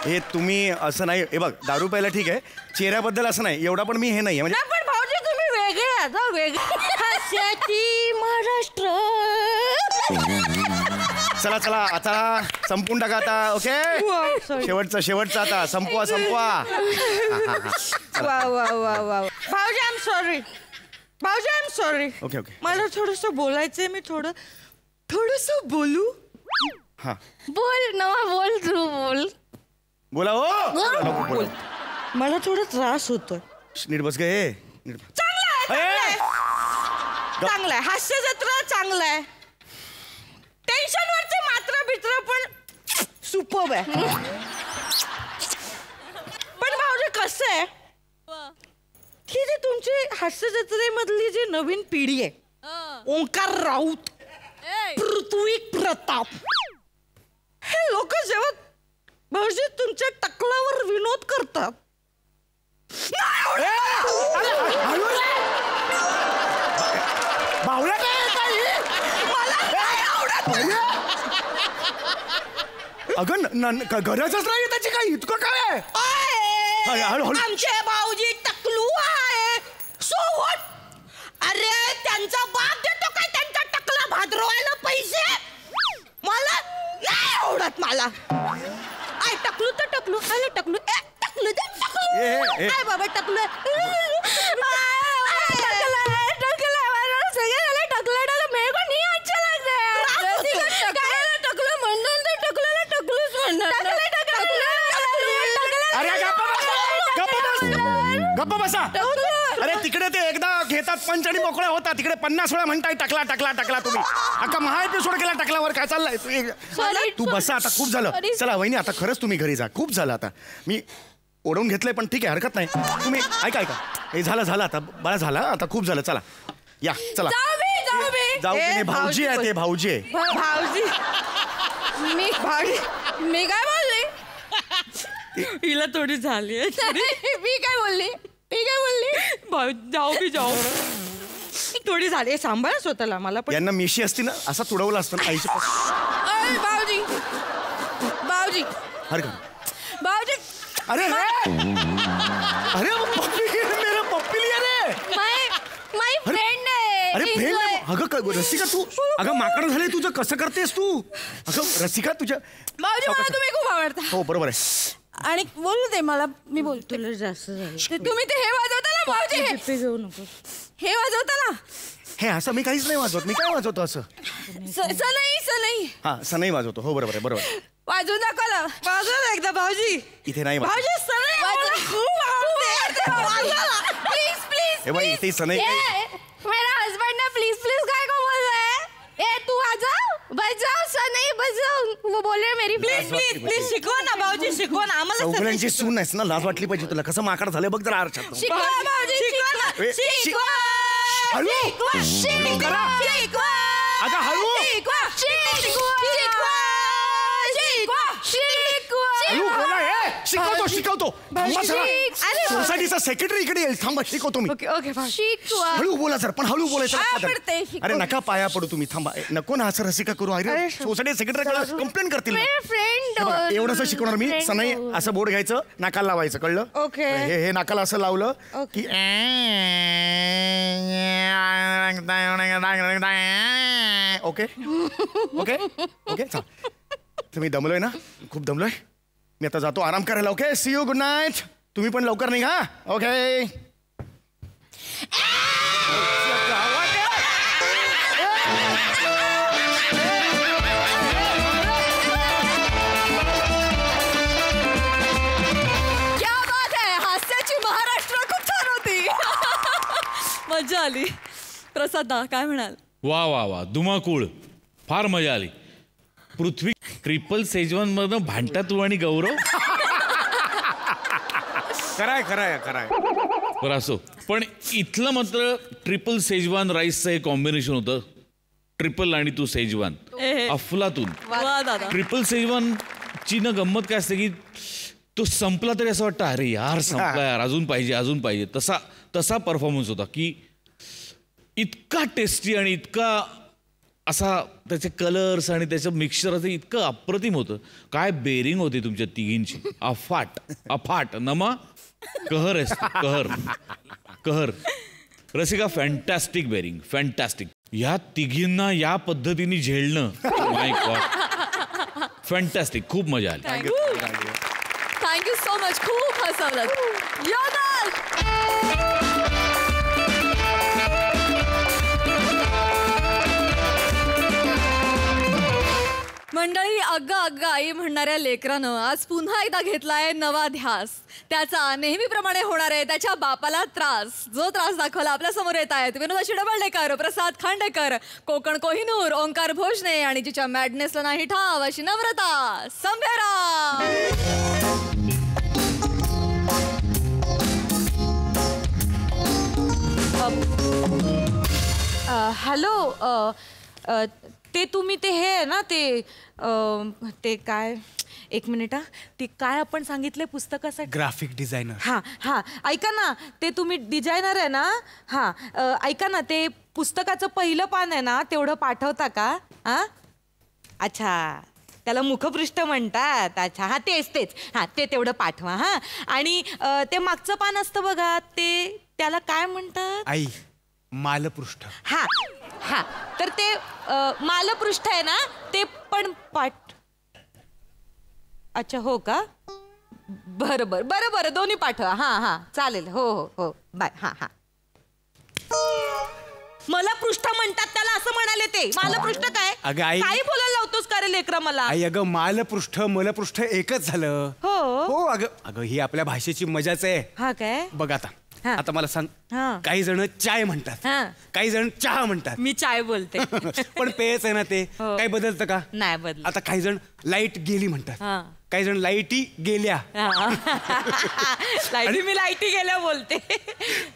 हे तुम्ही असं नाही. हे बघ दारू प्यायला ठीक आहे. चेहऱ्याबद्दल असं नाही. एवढा पण मी हे नाही म्हणजे. पण भाऊजी तुम्ही वेगळे आता वेगळे. हास्याची महाराष्ट्र. चला आता संपून टाका आता. ओके शेवटचा आता संपवा. वा भाऊजी आय एम सॉरी. ओके मला थोडंसं बोलायचंय. मी थोडंसं बोलू. हा बोल तू बोला हो. मला थोडं त्रास होतोय. नीट बस गे. चांगलं आहे. हास्य जत्रा चांगलं आहे. टेन्शन वरचे मात्र बित्र पण सुपर्ब आहे. पण भाऊजी कसं आहे की जी तुमची हास्य जत्रेमधली जी नवीन पिढी आहे ओंकार राऊत, पृथ्वी प्रताप, हे लोक जेव्हा भाऊजी तुमच्या टकलावर विनोद करतात, अगं गरजच नाही त्याची काही, इतकं काय आहे? आमचे भाऊजी टकलू आहे. So what? अरे त्यांचा बाप देतो काय त्यांचा टकला भादरवायला पैसे? मला नाही आवडत. मला आय टकलू तर टकलू, आय टकलू, टकलू तर टकलू, काय बाबा टकलू, गप्पा बसा. अरे तिकडे ते एकदा घेतात पंच आणि मोकळ्या होतात, तिकडे 50 वेळा म्हणताय टकला टकला टकला. तुम्ही अख्खा महा एपिसोड केला टकलावर. काय चाललंय? तू बसा आता, खूप झालं. चला वहिनी आता खरंच तुम्ही घरी जा, खूप झालं आता. मी ओढवून घेतलंय पण ठीक आहे, हरकत नाही. तुम्ही ऐका हे झालं आता बाळा, झालं आता, खूप झालं. चला या, चला जाऊ. भाऊजी आहे ते, भाऊजी आहे. मी काय बोलले? हिला थोडी झाली. मी काय बोलली? जाऊ थोडी झाली. सांभाळ स्वतःला. मला पण यांना मिशी असती ना, असा तुडवला असतं ना आईची. भाऊजी अरे अरे मेरा पप्पी लिया रे. माय फ्रेंड आहे. अरे फ्रेंड आहे. अगं रसिका तू, अगं माकडं झाले तुझं, कसं करतेस तू? अगं रसिका तुझ्या भाऊजी मला तुम्ही खूप आवडता. हो बरोबर आहे. आणि बोलू दे मला, मी बोलतो. तुला जास्त झालं. तुम्ही ते हे वाजवता ना भाऊजी, घेऊ नको. हे वाजवता ना. हे असं मी काहीच नाही वाजवत. मी काय वाजवतो असं? सनई. हा सनई वाजवतो. हो बरोबर आहे, बरोबर. वाजवून दाखवला. वाजव एकदा भाऊजी. इथे नाही भाऊजी सनई प्लीज. हे बाई इथे सनई. मेरा हस्बैंड ने प्लीज काय को बोल रहा है? ए तू बजाव सनई बजाव. वो बोल रहे मेरी प्लीज शिकवा ना भाऊजी, शिकवा ना आम्हाला. चौघड्यांची सून आहेस ना, लाज वाटली पाहिजे तुला. कसं माकड झालं बघ जरा आरशात. शिकवा भाऊजी, शिकवा. अगं हळू. हळू बोला. शिकवतो. सोसायटीचा सेक्रेटरी इकडे येईल. थांबा, शिकवतो मी. शिकवा. हळू बोला सर, पण हळू बोलायचं. आवडते. अरे नका पाया पडू तुम्ही, थांबा. नको ना असं रसिका करू. अरे सोसायटी सेक्रेटरी कंप्लेंट करतील. एवढंच शिकवणार मी. सनई असं बोर्ड घ्यायचं, नाकाला लावायचं, कळलं? ओके. हे नाकाला असं लावलं की ओके ओके ओके. तर मी दमलोय ना, खूप दमलोय. मी आता जातो आराम करायला. Okay, see you, good night. तुम्ही पण लवकर निघा. ओके. क्या बात आहे. हास्याची महाराष्ट्र खूप छान होती. मजा आली. प्रसाद दा काय म्हणाल? वा धुमाकूळ, फार मजा आली. पृथ्वी ट्रिपल सेजवान मधनं भांडता तू आणि गौरव. खराय बरं असो, पण इथलं मात्र ट्रिपल सेजवान राईसचं हे कॉम्बिनेशन होतं. ट्रिपल आणि तू सेजवान, अफलातून. ट्रिपल सेजवान ची ना गंमत काय असते की तो संपला तरी असं वाटतं अरे यार संपला यार, अजून पाहिजे. तसा परफॉर्मन्स होता की इतका टेस्टी आणि इतका असा त्याचे कलर्स आणि त्याचं मिक्सचर असं इतकं अप्रतिम होतं. काय बेरिंग होती तुमच्या तिघींची. अफाट नमा. कहर आहे, कहर. रसिका फॅन्टॅस्टिक बेरिंग, फॅन्टॅस्टिक. ह्या तिघींना या पद्धतीने झेलणं, माय गॉड, फॅन्टॅस्टिक. खूप मजा आली. Thank you so much. खूप हसवलं. मंडळी, अग्गा आई म्हणणाऱ्या लेकरानं आज पुन्हा एकदा घेतलाय नवा ध्यास. त्याचा नेहमीप्रमाणे होणार आहे त्याच्या बापाला त्रास. जो त्रास दाखवला आपल्या समोर येत आहेत विनोदा शिडबळकर, प्रसाद खांडेकर, कोकण कोहिनूर, ओंकार भोजने आणि जिच्या मॅडनेसला नाही ठाव अशी नम्रता संभेरा. हॅलो ते तुम्ही ते हे आहे ना ते काय एक मिनिट हा ते काय आपण सांगितले पुस्तकासाठी ग्राफिक डिझायनर. हा ऐका ना ते तुम्ही डिझायनर आहे ना. ऐका ना ते पुस्तकाचं पहिलं पान आहे ना तेवढं पाठवता का? अच्छा त्याला मुखपृष्ठ म्हणतात. अच्छा हा तेच ते तेवढं पाठवा. आणि ते मागचं पान असतं बघा त्याला काय म्हणतात? आई मालपृष्ठ. हा तर ते मालपृष्ठ आहे ना ते पण अच्छा हो का? बरं दोन्ही पाठवा. हा चालेल. हो बाय. हा मला पृष्ठ म्हणतात त्याला असं म्हणाले ते. मालपृष्ठ काय? अगं आई काही बोलायला लावतोस का रे लेकरा मला? आई अगं मालपृष्ठ मलपृष्ठ एकच झालं. हो अगं ही आपल्या भाषेची मजाच आहे. हा काय? बघ आता मला सांग. काही जण चाय म्हणतात, काही जण चहा म्हणतात. मी चाय बोलते. पण पेयच आहे ना ते. काही बदलतं का? नाही बदल. आता काही जण लाईट गेली म्हणतात, काही जण लाईटी गेल्या. मी लाईटी गेल्या बोलते.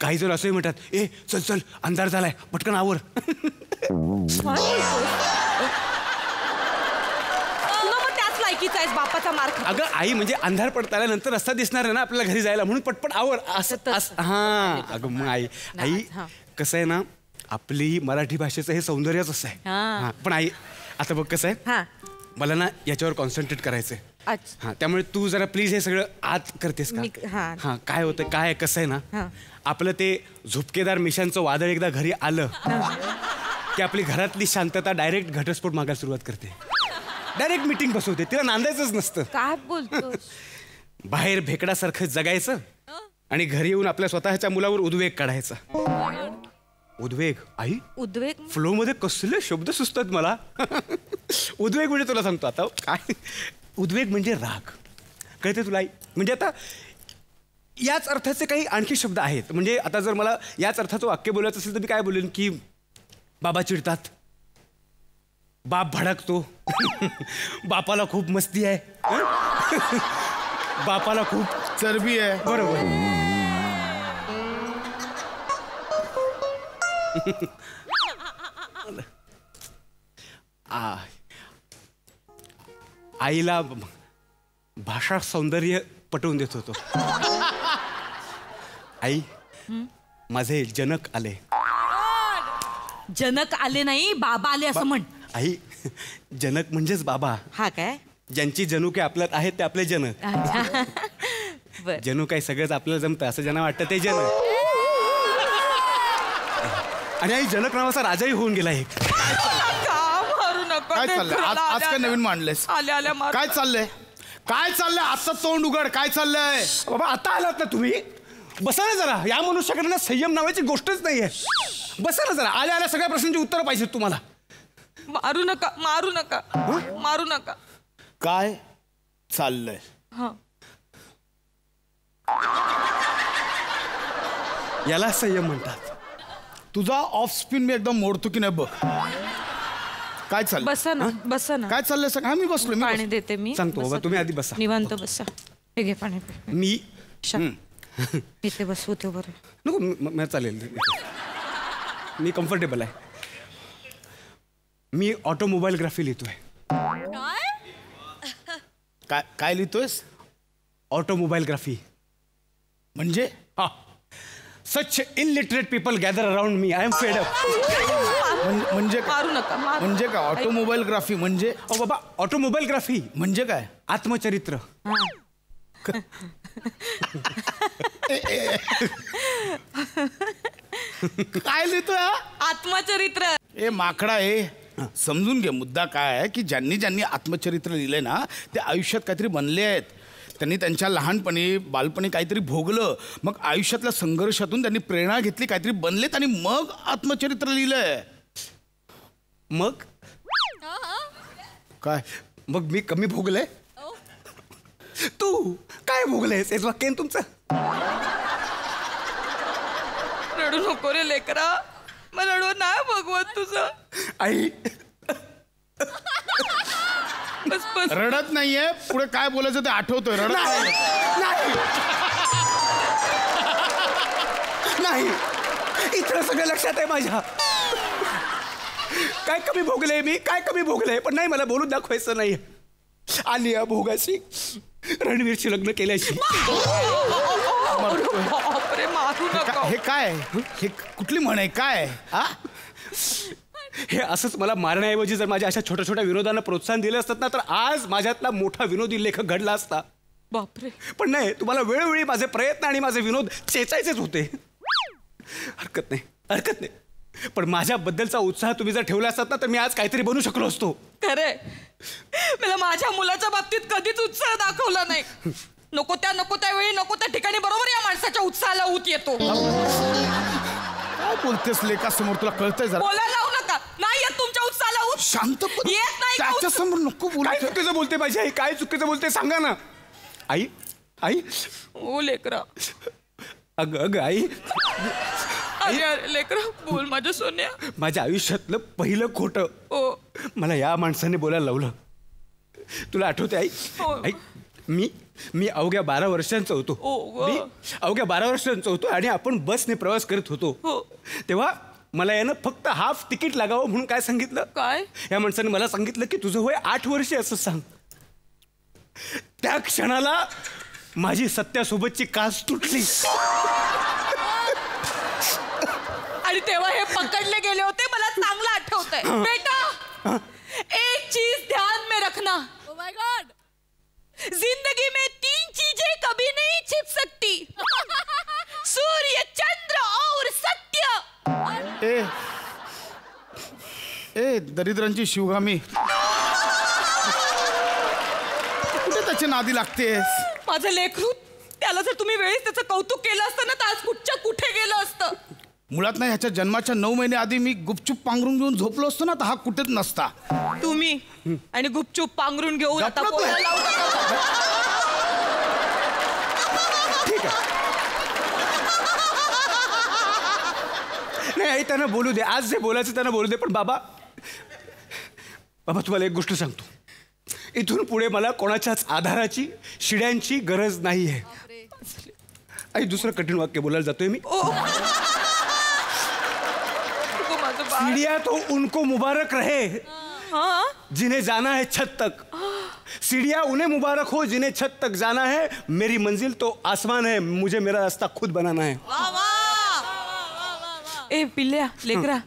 काही जण असंही म्हणतात ए चल अंधार झालाय पटकन आवर. बापाचा मार. अगं आई म्हणजे अंधार पडता नंतर रस्ता दिसणार आहे ना आपल्याला घरी जायला म्हणून पटपट आवर असं. अगं मग आई कसं आहे ना आपली मराठी भाषेचं हे सौंदर्यच असं आहे. पण आई आता बघ कसं आहे मला ना याच्यावर कॉन्सन्ट्रेट करायचंय. त्यामुळे तू जरा प्लीज हे सगळं आत करतेस का? काय होतं काय कसं आहे ना आपलं ते झुपकेदार मिशांचं वादळ एकदा घरी आलं की आपली घरातली शांतता डायरेक्ट घटस्फोट मागायला सुरुवात करते. डायरेक्ट मीटिंग बसवते. तिला नांदायचंच नसतं. काय बोलतो? बाहेर भेकडासारखं जगायचं आणि घरी येऊन आपल्या स्वतःच्या मुलावर उद्वेग काढायचा. उद्वेग आई उद्वेग फ्लो मध्ये कसले शब्द सुचतात मला. उद्वेग म्हणजे तुला सांगतो आता काय उद्वेग म्हणजे राग. कळते तुला आई? म्हणजे आता याच अर्थाचे काही आणखी शब्द आहेत. म्हणजे आता जर मला याच अर्थाचं वाक्य बोलायचं असेल तर मी काय बोलेन की बाबा चिडतात, बाप भडकतो, बापाला खूप मस्ती आहे, बापाला खूप चरबी आहे. बरोबर. आईला भाषा सौंदर्य पटवून देत होतो. आई माझे जनक आले. जनक आले नाही बाबा आले असं म्हण. आई जनक म्हणजेच बाबा. हा काय? ज्यांची जनुके आपल्यात आहेत ते आपले जनक. जणू काही सगळंच आपल्याला जमतं असं ज्यांना वाटतं ते जनक. आणि आई जनक नावाचा राजाही होऊन गेला एक. काय चाललंय आज काय नवीन मांडलेस? काय चाललंय आता तोंड उघड. काय चाललंय बाबा? आता आलात ना तुम्ही, बसा ना जरा. या मनुष्याकडे ना संयम नावाची गोष्टच नाहीये. बसा ना जरा. आल्या सगळ्या प्रश्नांची उत्तरं पाहिजेत तुम्हाला. मारू नका. काय चाललंय? याला संयम म्हणतात. तुझा ऑफ स्पिन मी एकदम मोडतो की नाही बघ. काय चाललंय? बसा ना. काय चाललंय सांग. मी बसलो. पाणी देते मी. सांगतो बाबा तुम्ही आधी बसा. निवांत बसा. हे घे पाणी. मी इथे बसू ते बरं. नको चालेल. मी कम्फर्टेबल आहे. मी ऑटोमोबाईलग्राफी लिहितोय. काय लिहितोयस? ऑटोमोबाईलग्राफी. म्हणजे such illiterate people gather around me. I am fed up. म्हणजे मारू नका. म्हणजे काय ऑटोमोबाईलग्राफी? म्हणजे बाबा ऑटोमोबाईलग्राफी म्हणजे काय? आत्मचरित्र. काय लिहितोय? आत्मचरित्र. ए माकडा समजून घे. मुद्दा काय आहे की ज्यांनी आत्मचरित्र लिहिलंय ना ते आयुष्यात काहीतरी बनले आहेत. त्यांनी त्यांच्या लहानपणी बालपणी काहीतरी भोगलं, मग आयुष्यातल्या संघर्षातून त्यांनी प्रेरणा घेतली, काहीतरी बनलेत आणि मग आत्मचरित्र लिहिलंय. मग काय? मग मी कमी भोगलंय? तू काय भोगलंयस? हेच वाक्य तुमचं. रडू नको रे लेकरा. मला रडू नाही भगवत तुझं. आई रडत नाहीये. पुढे काय बोलायचं ते आठवतोय. रडत नाही. इथं सगळं लक्षात आहे माझ्या. काय कमी भोगले मी, काय कमी भोगले, पण नाही मला बोलून दाखवायचं नाही. आलिया भोगाशी रणवीरशी लग्न केल्याशी. हे काय, हे कुठली म्हण आहे काय? हे असंच मला मारण्याऐवजी जर माझ्या अशा छोट्या छोट्या विनोदांना प्रोत्साहन दिलं असतात ना, तर आज माझ्यातला मोठा विनोदी लेखक घडला असता. बापरे. पण नाही, तुम्हाला वेळोवेळी माझे प्रयत्न आणि माझे विनोद चेचायचेच होते. हरकत नाही. पण माझ्याबद्दलचा उत्साह तुम्ही जर ठेवला असतात ना, तर मी आज काहीतरी बनू शकलो असतो. खरे मला माझ्या मुलाच्या बाबतीत कधीच उत्साह दाखवला नाही. नको त्या वेळी नको त्या ठिकाणी बरोबर या माणसाच्या उत्साहाला ऊत येतो. काय बोलतेस लेकासमोर, तुला कळतंय जरा? बोलायला लावू नका. नाही येत तुमच्या उत्साहाला ऊत. शांत येत नाही. त्याच्यासमोर नको बोलू. काय चुकीचं बोलते माझी आई, काय चुकीचं बोलते सांगा ना. आई ओ लेकरा. अग आई. अरे लेकरा बोल माझ्या सोन्या. माझ्या आयुष्यातलं पहिलं खोटं मला या माणसाने बोलायला लावलं. तुला आठवते आई? आई मी अवघ्या 12 वर्षांचा होतो. मी अवघ्या 12 वर्षांचा होतो आणि आपण बसने प्रवास करत होतो. तेव्हा मला यानं फक्त हाफ तिकीट लागावं म्हणून काय सांगितलं? काय? या माणसाने मला सांगितलं की तुझं वय 8 वर्षे असं सांग. त्या क्षणाला माझी सत्यासोबतची कास तुटली. आणि तेव्हा हे पकडले गेले होते. मला चांगलं आठवतंय. बेटा एक चीज ध्यान में रखना. ओ माय गॉड. जिंदगी में 3 चीजें कभी नहीं छिप सकती. सूर्य, चंद्र और सत्य. ए दरिद्रांची शिवगामी, कुठे त्याच्या नादी लागतेस? माझं लेकरू, त्याला जर तुम्ही वेळेस त्याचं कौतुक केलं असतं ना, तर आज कुठच्या कुठे गेलं असतं. मुळात नाही, ह्याच्या जन्माच्या 9 महिने आधी मी गुपचूप पांघरून घेऊन झोपलो असतो ना, तर हा कुठेच नसता. तुम्ही आणि गुपचूप पांघरून घेऊन आता बोलायला लावू नका. ठीक आहे. नाही आई, त्यांना बोलू दे. आज जे बोलायचं त्यांना बोलू दे. पण बाबा तुम्हाला एक गोष्ट सांगतो. इथून पुढे मला कोणाच्याच आधाराची, शिड्यांची गरज नाही आहे. आई दुसरं कठीण वाक्य बोलायला जातोय मी. सीढ़ियां तो उनको मुबारक रहे जिन्हें जाना है छत तक. सीढ़ियां उन्हें मुबारक हो जिन्हें छत तक जाना है. मेरी मंजिल तो आसमान है, मुझे मेरा रास्ता खुद बनाना है. ए पिल्ल्या, लेकरा,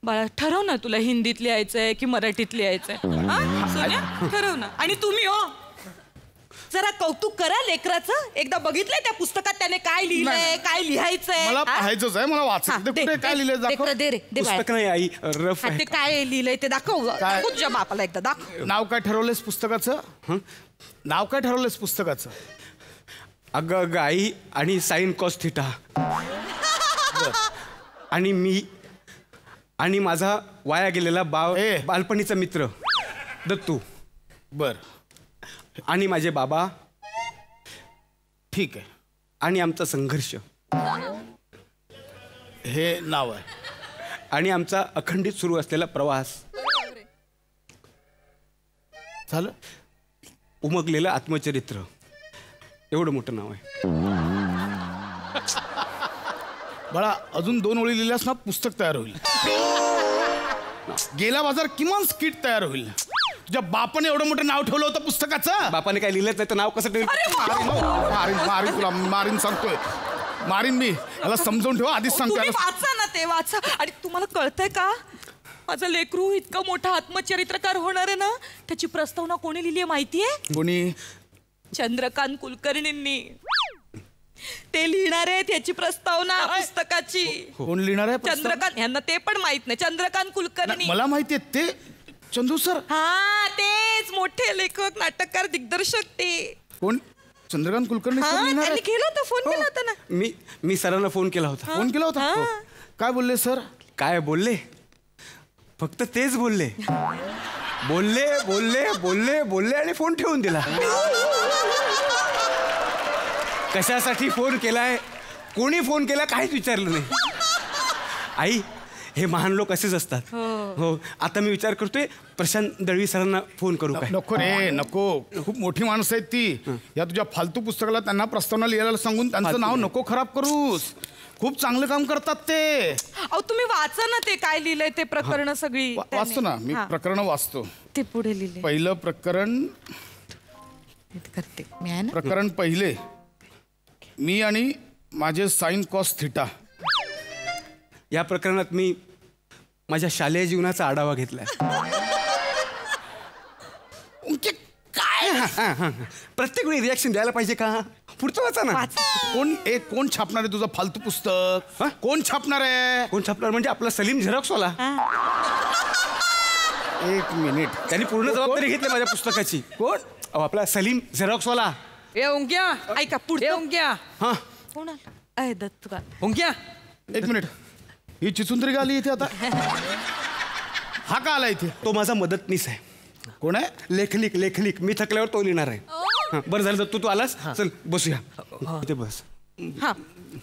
बाळा, ठरव ना तुला हिंदीत लिहायचंय की मराठीत लिहायचंय. सोन्या ठरव ना. आणि तुम्ही जरा कौतुक करा लेकराचं. एकदा बघितलंय त्या पुस्तकात त्याने काय लिहिलंय, काय लिहायचंय? मला पाहायचंच आहे, मला वाचायचं. कुठे काय लिहिलंय दाखव. दे पुस्तक नाही आई, रफ आहे. ते काय लिहिलंय ते दाखव. तुझ्या बापाला एकदा दाखव. नाव काय ठरवलंयस पुस्तकाचं? नाव काय ठरवलंयस पुस्तकाचं? अगं आई आणि साइन कॉस थिटा. आणि मी आणि माझा वाया गेलेला बालपणीचा मित्र दत्तू. बर. आणि माझे बाबा. ठीक आहे. आणि आमचा संघर्ष. हे नाव आहे. आणि आमचा अखंडित सुरू असलेला प्रवास. झालं. उमगलेलं आत्मचरित्र. एवढं मोठं नाव आहे. बाळा, अजून 2 ओळी लिहिल्यास ना पुस्तक तयार होईल. गेला बाजार किमान स्किट तयार होईल. तुझ्या बापाने एवढं मोठं नाव ठेवलं होतं पुस्तकाचं. बापाने काय लिहिलंच नाही तर नाव कसं मारीन तुला, मारीन सांगतोय. मारीन मी. याला समजावून ठेवा, आधीच सांगतोय. वाचा ना ते, वाचा. आणि तुम्हाला कळतंय का, माझं लेकरू इतका मोठा आत्मचरित्रकार होणार आहे ना, त्याची प्रस्तावना कोणी लिहिली आहे माहितीये? कोणी? चंद्रकांत कुलकर्णींनी. ते लिहिणार आहेत याची प्रस्तावना पुस्तकाची. कोण लिहिणार आहे? चंद्रकांत. यांना ते पण माहित नाही. चंद्रकांत कुलकर्णी. मला माहितीये ते चंदू सर. हा तेच मोठे लेखक, नाटककार, दिग्दर्शक. ते कोण? चंद्रकांत कुलकर्णी. त्यांनी केलं होतं, फोन केला होता ना. मी सरांना फोन केला होता. फोन केला होता. काय बोलले सर? काय बोलले? फक्त तेच बोलले. बोलले बोलले बोलले बोलले आणि फोन ठेवून दिला. कशासाठी फोन केलाय, कोणी फोन केला काहीच विचारलं नाही. आई हे महान लोक असेच असतात. हो आता मी विचार करतोय प्रशांत दळवी सरांना फोन करू काय? नको रे नको, खूप मोठी माणसं आहेत ती. या तुझ्या फालतू पुस्तकाला त्यांना प्रस्तावना लिहायला सांगून त्यांचं नाव नको खराब करूस. खूप चांगलं काम करतात ते. अहो तुम्ही वाचा ना ते काय लिहिलंय ते प्रकरण सगळी. वाचतो ना मी, प्रकरण वाचतो. ते पुढे लिहिले. पहिलं प्रकरण करते मी आहे ना. प्रकरण पहिले, मी आणि माझे साइन कॉस थिटा. या प्रकरणात मी माझ्या शालेय जीवनाचा आढावा घेतलाय. काय प्रत्येक वेळी रिॲक्शन द्यायला पाहिजे का? पुढचं वाचा ना. कोण छापणार आहे तुझं फालतू पुस्तक? कोण छापणार आहे? कोण छापणार म्हणजे आपला सलीम झेरॉक्सवाला. एक मिनिट, त्यांनी पूर्ण जबाबदारी घेतली माझ्या पुस्तकाची. कोण? आपला सलीम झेरॉक्सवाला. ए ओंक्या, ऐका पुढे. ओंक्या. हा कोण आलं? दत्त का? ओंक्या, एक मिनिट, ही चिचुंदरी का आली इथे आता? हा का आला इथे? तो माझा मदतनीस आहे. कोण आहे? लेखनिक. लेखनिक मी थकल्यावर तो लिहिणार आहे. बरं झालं तू आलास. चल बसूया इथे बस. हा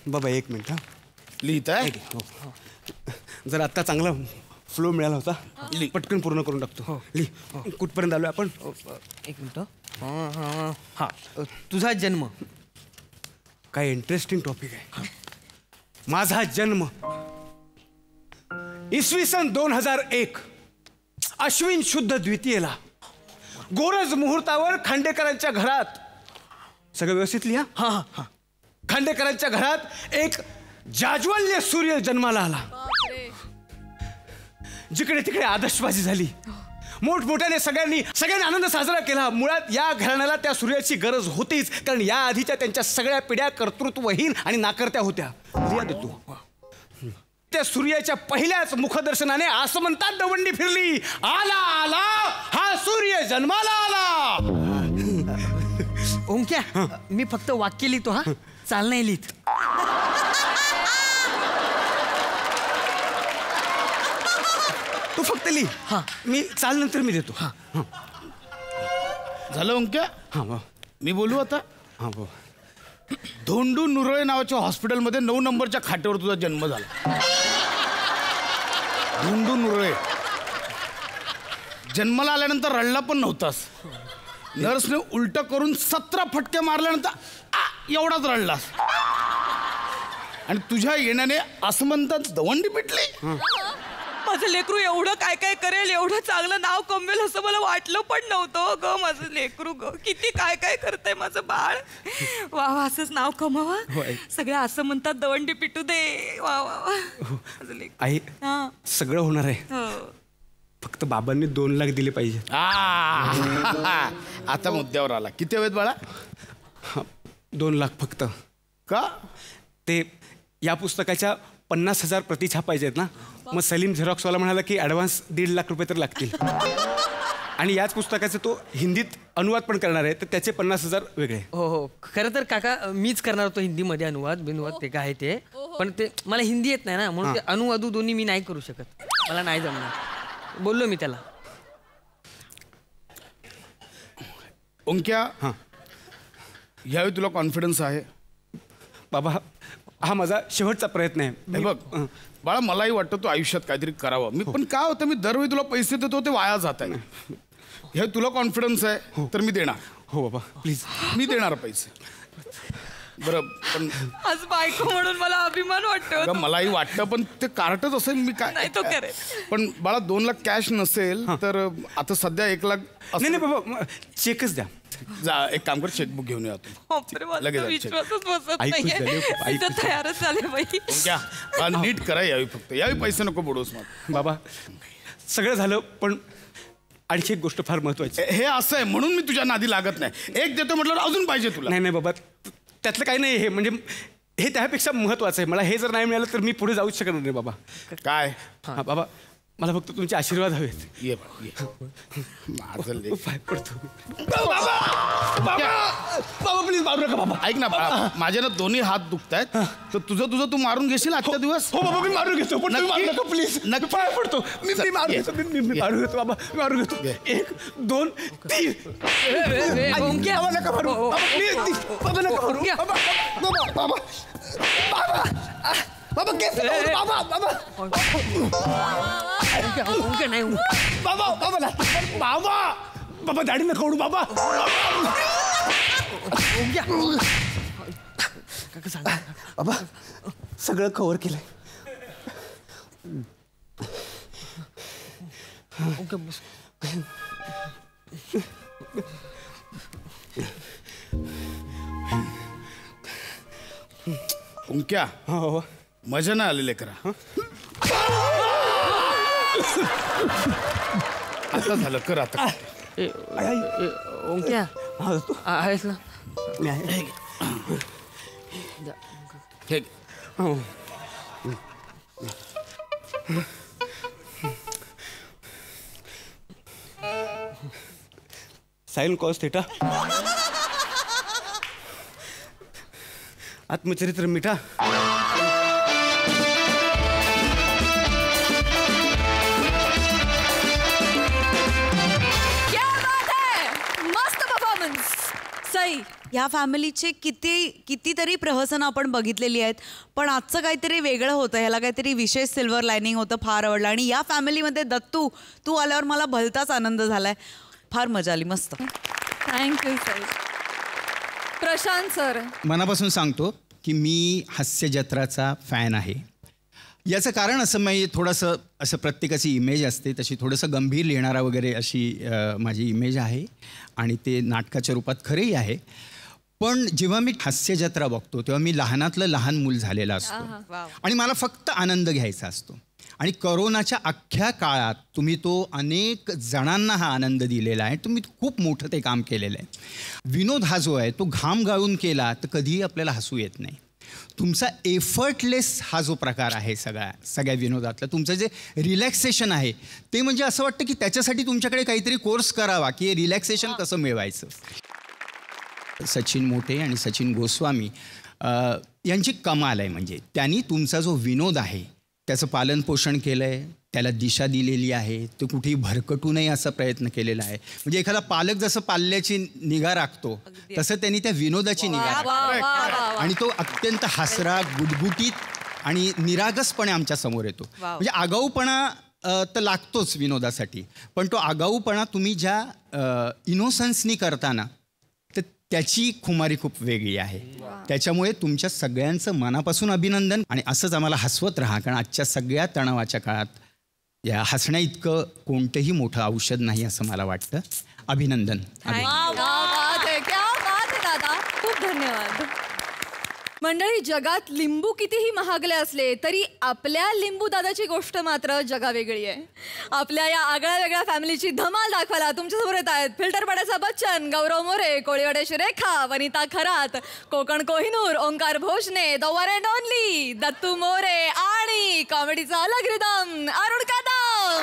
बाबा एक मिनिट. हा लिहित आहे. जर आत्ता चांगला फ्लो मिळाला होता, पटकन पूर्ण करून टाकतो. लिह. कुठपर्यंत आलोय आपण? एक मिनिट. हा तुझा जन्म. काय इंटरेस्टिंग टॉपिक आहे. माझा जन्म इसवी सन 2001 अश्विन शुद्ध द्वितीयेला गोरज मुहूर्तावर खांडेकरांच्या घरात. सगळं व्यवस्थित लिहा. हा हा. खांडेकरांच्या घरात एक जाज्वल्य सूर्य जन्माला आला. जिकडे तिकडे आदर्शबाजी झाली. मोठमोठ्याने सगळ्यांनी आनंद साजरा केला. मुळात या घराण्याला त्या सूर्याची गरज होतीच, कारण या आधीच्या त्यांच्या सगळ्या पिढ्या कर्तृत्वहीन आणि नाकर्त्या होत्या. त्या सूर्याच्या पहिल्याच मुखदर्शनाने आसमंतात दवंडी फिरली. आला आला हा सूर्य जन्माला आला. ओंक्या, मी फक्त वाक्य लिहितो. हा चाल नाही लिहित. तू फक्त लिह. हा मी चाल नंतर मी देतो. हा झालं ओंक्या? हा मी बोलू आता? हा बो. धोंडू नुरळे नावाच्या हॉस्पिटलमध्ये 9 नंबरच्या खाटेवर तुझा जन्म झाला. धोंडू नुरळे. जन्माला आल्यानंतर रडला पण नव्हतास. नर्सने उलट करून 17 फटके मारल्यानंतर एवढाच रडलास. आणि तुझ्या येण्याने आसमंतात दवंडी पिटली. माझं लेकरू एवढं काय काय करेल, एवढं चांगलं नाव कमवेल असं मला वाटलं पण नव्हतं ग. माझं लेकरू ग किती काय काय करतंय माझं बाळ. वा वा, असंच नाव कमावा. सगळ्या असं म्हणतात दवंडी पिटू दे. वा वा वा. माझं लेकरू. आई हा. सगळं होणार आहे. फक्त बाबांनी 2 लाख दिले पाहिजे. आता मुद्द्यावर आला. किती हवेत बाळा? 2 लाख फक्त. का? ते या पुस्तकाच्या 50,000 प्रती छापायचे आहेत ना. मग सलीम झेरॉक्सवाला म्हणाला की ॲडव्हान्स 1.5 लाख रुपये तर लागतील. आणि याच पुस्तकाचा तो हिंदीत अनुवाद पण करणार आहे, तर त्याचे 50,000 वेगळे. हो हो. खरं तर काका मीच करणार होतो हिंदीमध्ये अनुवाद बिनुवाद ते काय ते. पण ते मला हिंदी येत नाही ना, म्हणून ते अनुवादू दोन्ही मी नाही करू शकत. मला नाही जमणार. बोललो मी त्याला. ओंक्या, यावेळी तुला कॉन्फिडन्स आहे? बाबा हा माझा शेवटचा प्रयत्न आहे. हे बघ बाळा, मलाही वाटतं तू आयुष्यात काहीतरी करावं. मी पण काय होतं, मी दरवेळी तुला पैसे देतो ते वाया जात आहे. हे तुला कॉन्फिडन्स आहे तर मी देणार. हो बाबा प्लीज. मी देणार पैसे. बरं पण आज बायको म्हणून मला अभिमान वाटतो. मलाही वाटतं, पण ते कार्टच असेल. मी काय नाही तो करेल. पण बाळा 2 लाख कॅश नसेल तर आता सध्या 1 लाख. नाही बाबा चेकच द्या. जा एक काम कर, चेकबुक घेऊन या तू. लगेच विश्वासच बसत नाहीये. तयारच झाले बाई. क्या नीट करा यावी. फक्त यावी पैसे नको बुडवूस. मग बाबा सगळं झालं, पण आणखी एक गोष्ट फार महत्वाची. हे असं आहे म्हणून मी तुझ्या नादी लागत नाही. एक देतो म्हटलं अजून पाहिजे तुला. नाही नाही बाबा, त्यातलं काही नाही. हे म्हणजे हे त्यापेक्षा महत्वाचं आहे. मला हे जर नाही मिळालं तर मी पुढे जाऊच शकणार नाही बाबा. काय? हा बाबा, मला फक्त तुमचे आशीर्वाद हवेत. ये माझं लेक. पाय पडतो. बाबा प्लीज मारू नका बाबा. ऐक ना बाबा, माझे ना दोन्ही हात दुखत आहेत, तर तुझं तू मारून घेशील आजच्या दिवस? हो बाबा मी मारून घेतो, पण मारू नका प्लीज. नक्की पाय पडतो. मी मारून घेतो. मी मारून घेतो बाबा. मी मारून घेतो. 1 2 3. बाबा नका मारू. बाबा प्लीज. बाबा नका मारू. बाबा बाबा बाबा. बाबा केस बाबा बाबा नाही बाबा बाबा बाबा बाबा दाढी नका ओढू बाबा. बाबा सगळं कव्हर केलंय. ओंक्या मजा ना आलेले करा. आता झालं कर आता. ओंक्या आहेस ना. Sine cos theta. आत्मचरित्र मिठा. या फॅमिलीचे कितीतरी प्रहसन आपण बघितलेली आहेत, पण आजचं काहीतरी वेगळं होतं. ह्याला काहीतरी विशेष सिल्वर लायनिंग होतं, फार आवडलं. आणि या फॅमिलीमध्ये दत्तू तू आल्यावर मला भलताच आनंद झालाय. फार मजा आली. मस्त. Thank you sir. प्रशांत सर, मनापासून सांगतो की मी हास्य जत्राचा फॅन आहे. याचं कारण असं मी थोडंसं असं प्रत्येकाची इमेज असते तशी थोडंसं गंभीर लिहिणारा वगैरे अशी माझी इमेज आहे आणि ते नाटकाच्या रूपात खरंही आहे. पण जेव्हा मी हास्य जत्रा बघतो तेव्हा मी लहानातलं लहान मूल झालेला असतो आणि मला फक्त आनंद घ्यायचा असतो. आणि करोनाच्या अख्ख्या काळात तुम्ही तो अनेक जणांना हा आनंद दिलेला आहे. तुम्ही खूप मोठं ते काम केलेलं आहे. विनोद हा जो आहे तो घाम गाळून केला तर कधीही आपल्याला हसू येत नाही. तुमचा एफर्टलेस हा जो प्रकार आहे सगळ्या विनोदातला, तुमचं जे रिलॅक्सेशन आहे ते म्हणजे असं वाटतं की त्याच्यासाठी तुमच्याकडे काहीतरी कोर्स करावा की हे रिलॅक्सेशन कसं मिळवायचं. सचिन मोटे आणि सचिन गोस्वामी यांची कमाल आहे. म्हणजे त्यांनी तुमचा जो विनोद आहे त्याचं पालनपोषण केलं आहे, त्याला दिशा दिलेली आहे. तो कुठेही भरकटू नये असा प्रयत्न केलेला आहे. म्हणजे एखादा पालक जसं पाल्याची निगा राखतो तसं त्यांनी त्या विनोदाची निगा राखली आणि तो अत्यंत हसरा, गुटगुटीत आणि निरागसपणे आमच्या समोर येतो. म्हणजे आगाऊपणा तर लागतोच विनोदासाठी, पण तो आगाऊपणा तुम्ही ज्या इनोसन्सनी करताना तर त्याची खुमारी खूप वेगळी आहे. त्याच्यामुळे तुमच्या सगळ्यांचं मनापासून अभिनंदन. आणि असंच आम्हाला हसवत राहा, कारण आजच्या सगळ्या तणावाच्या काळात या हसण्या इतकं कोणतंही मोठं औषध नाही असं मला वाटतं. अभिनंदन. दादा खूप धन्यवाद. मंडळी, जगात लिंबू कितीही महागले असले तरी आपल्या लिंबू दादाची गोष्ट मात्र जगावेगळी आहे. आपल्या या आगळ्या वेगळ्या फॅमिलीची धमाल दाखवायला तुमच्यासमोर येत आहेत फिल्टर पाड्याचा बच्चन, गौरव मोरे, कोळीवाड्याची Rekha, Vanita Kharat, Konkan Kohinoor, Omkar Bhosne, the one and only Dattu More आणि कॉमेडीचा अलग रिदम अरुण कदम.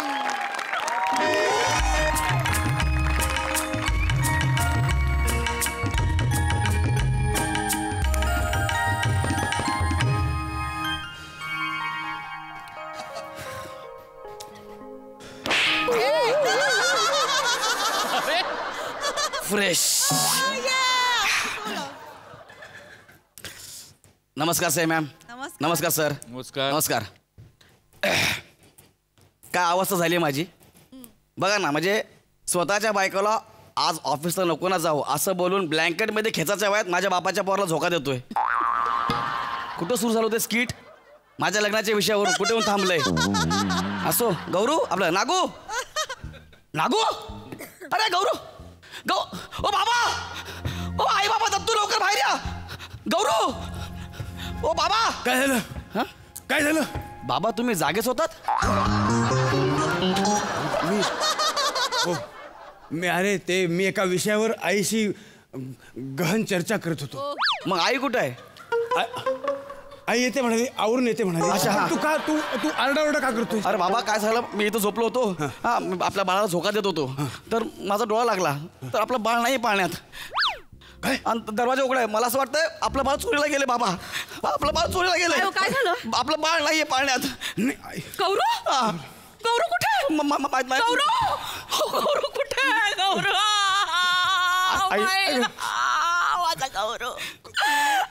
फ्रेश. नमस्कार साहेब. मॅम नमस्कार सर. नमस्कार. नमस्कार. काय अवस्था झाली आहे माझी बघा ना. म्हणजे स्वतःच्या बायकोला आज ऑफिसला नको ना जाऊ असं बोलून ब्लँकेटमध्ये खेचाच्या वयात माझ्या बापाच्या पोराला झोका देतोय. कुठं सुरू झालं होतं स्किट माझ्या लग्नाच्या विषयावरून, कुठे येऊन थांबलंय. असो गौरू, आपलं नागू नागू. अरे गौरू, ओ बाबा, ओ आई बाबा, दत्तू लवकर बाहेर या. गौरू, ओ बाबा. काय झालं? काय झालं? बाबा तुम्ही जागेच होतात? मी एका विषयावर आईशी गहन चर्चा करत होतो. मग आई कुठं आहे? आई येते म्हणाली, आवरून येते म्हणाली. अच्छा. तू आरडाओरडा का करतोय? अरे बाबा काय झालं, मी इथं झोपलो होतो. हा, आपल्या बाळाला झोका देत होतो तर माझा डोळा लागला तर आपलं बाळ नाही पाळण्यात. काय? आणि दरवाजा उघडा आहे. मला असं वाटतं आपलं बाळ चोरीला गेले. बाबा आपलं बाळ चोरीला गेलंय. काय झालं? आपलं बाळ नाहीये पाळण्यात. गौरव, गौरव कुठे? गौरव कुठे? माझा गौरव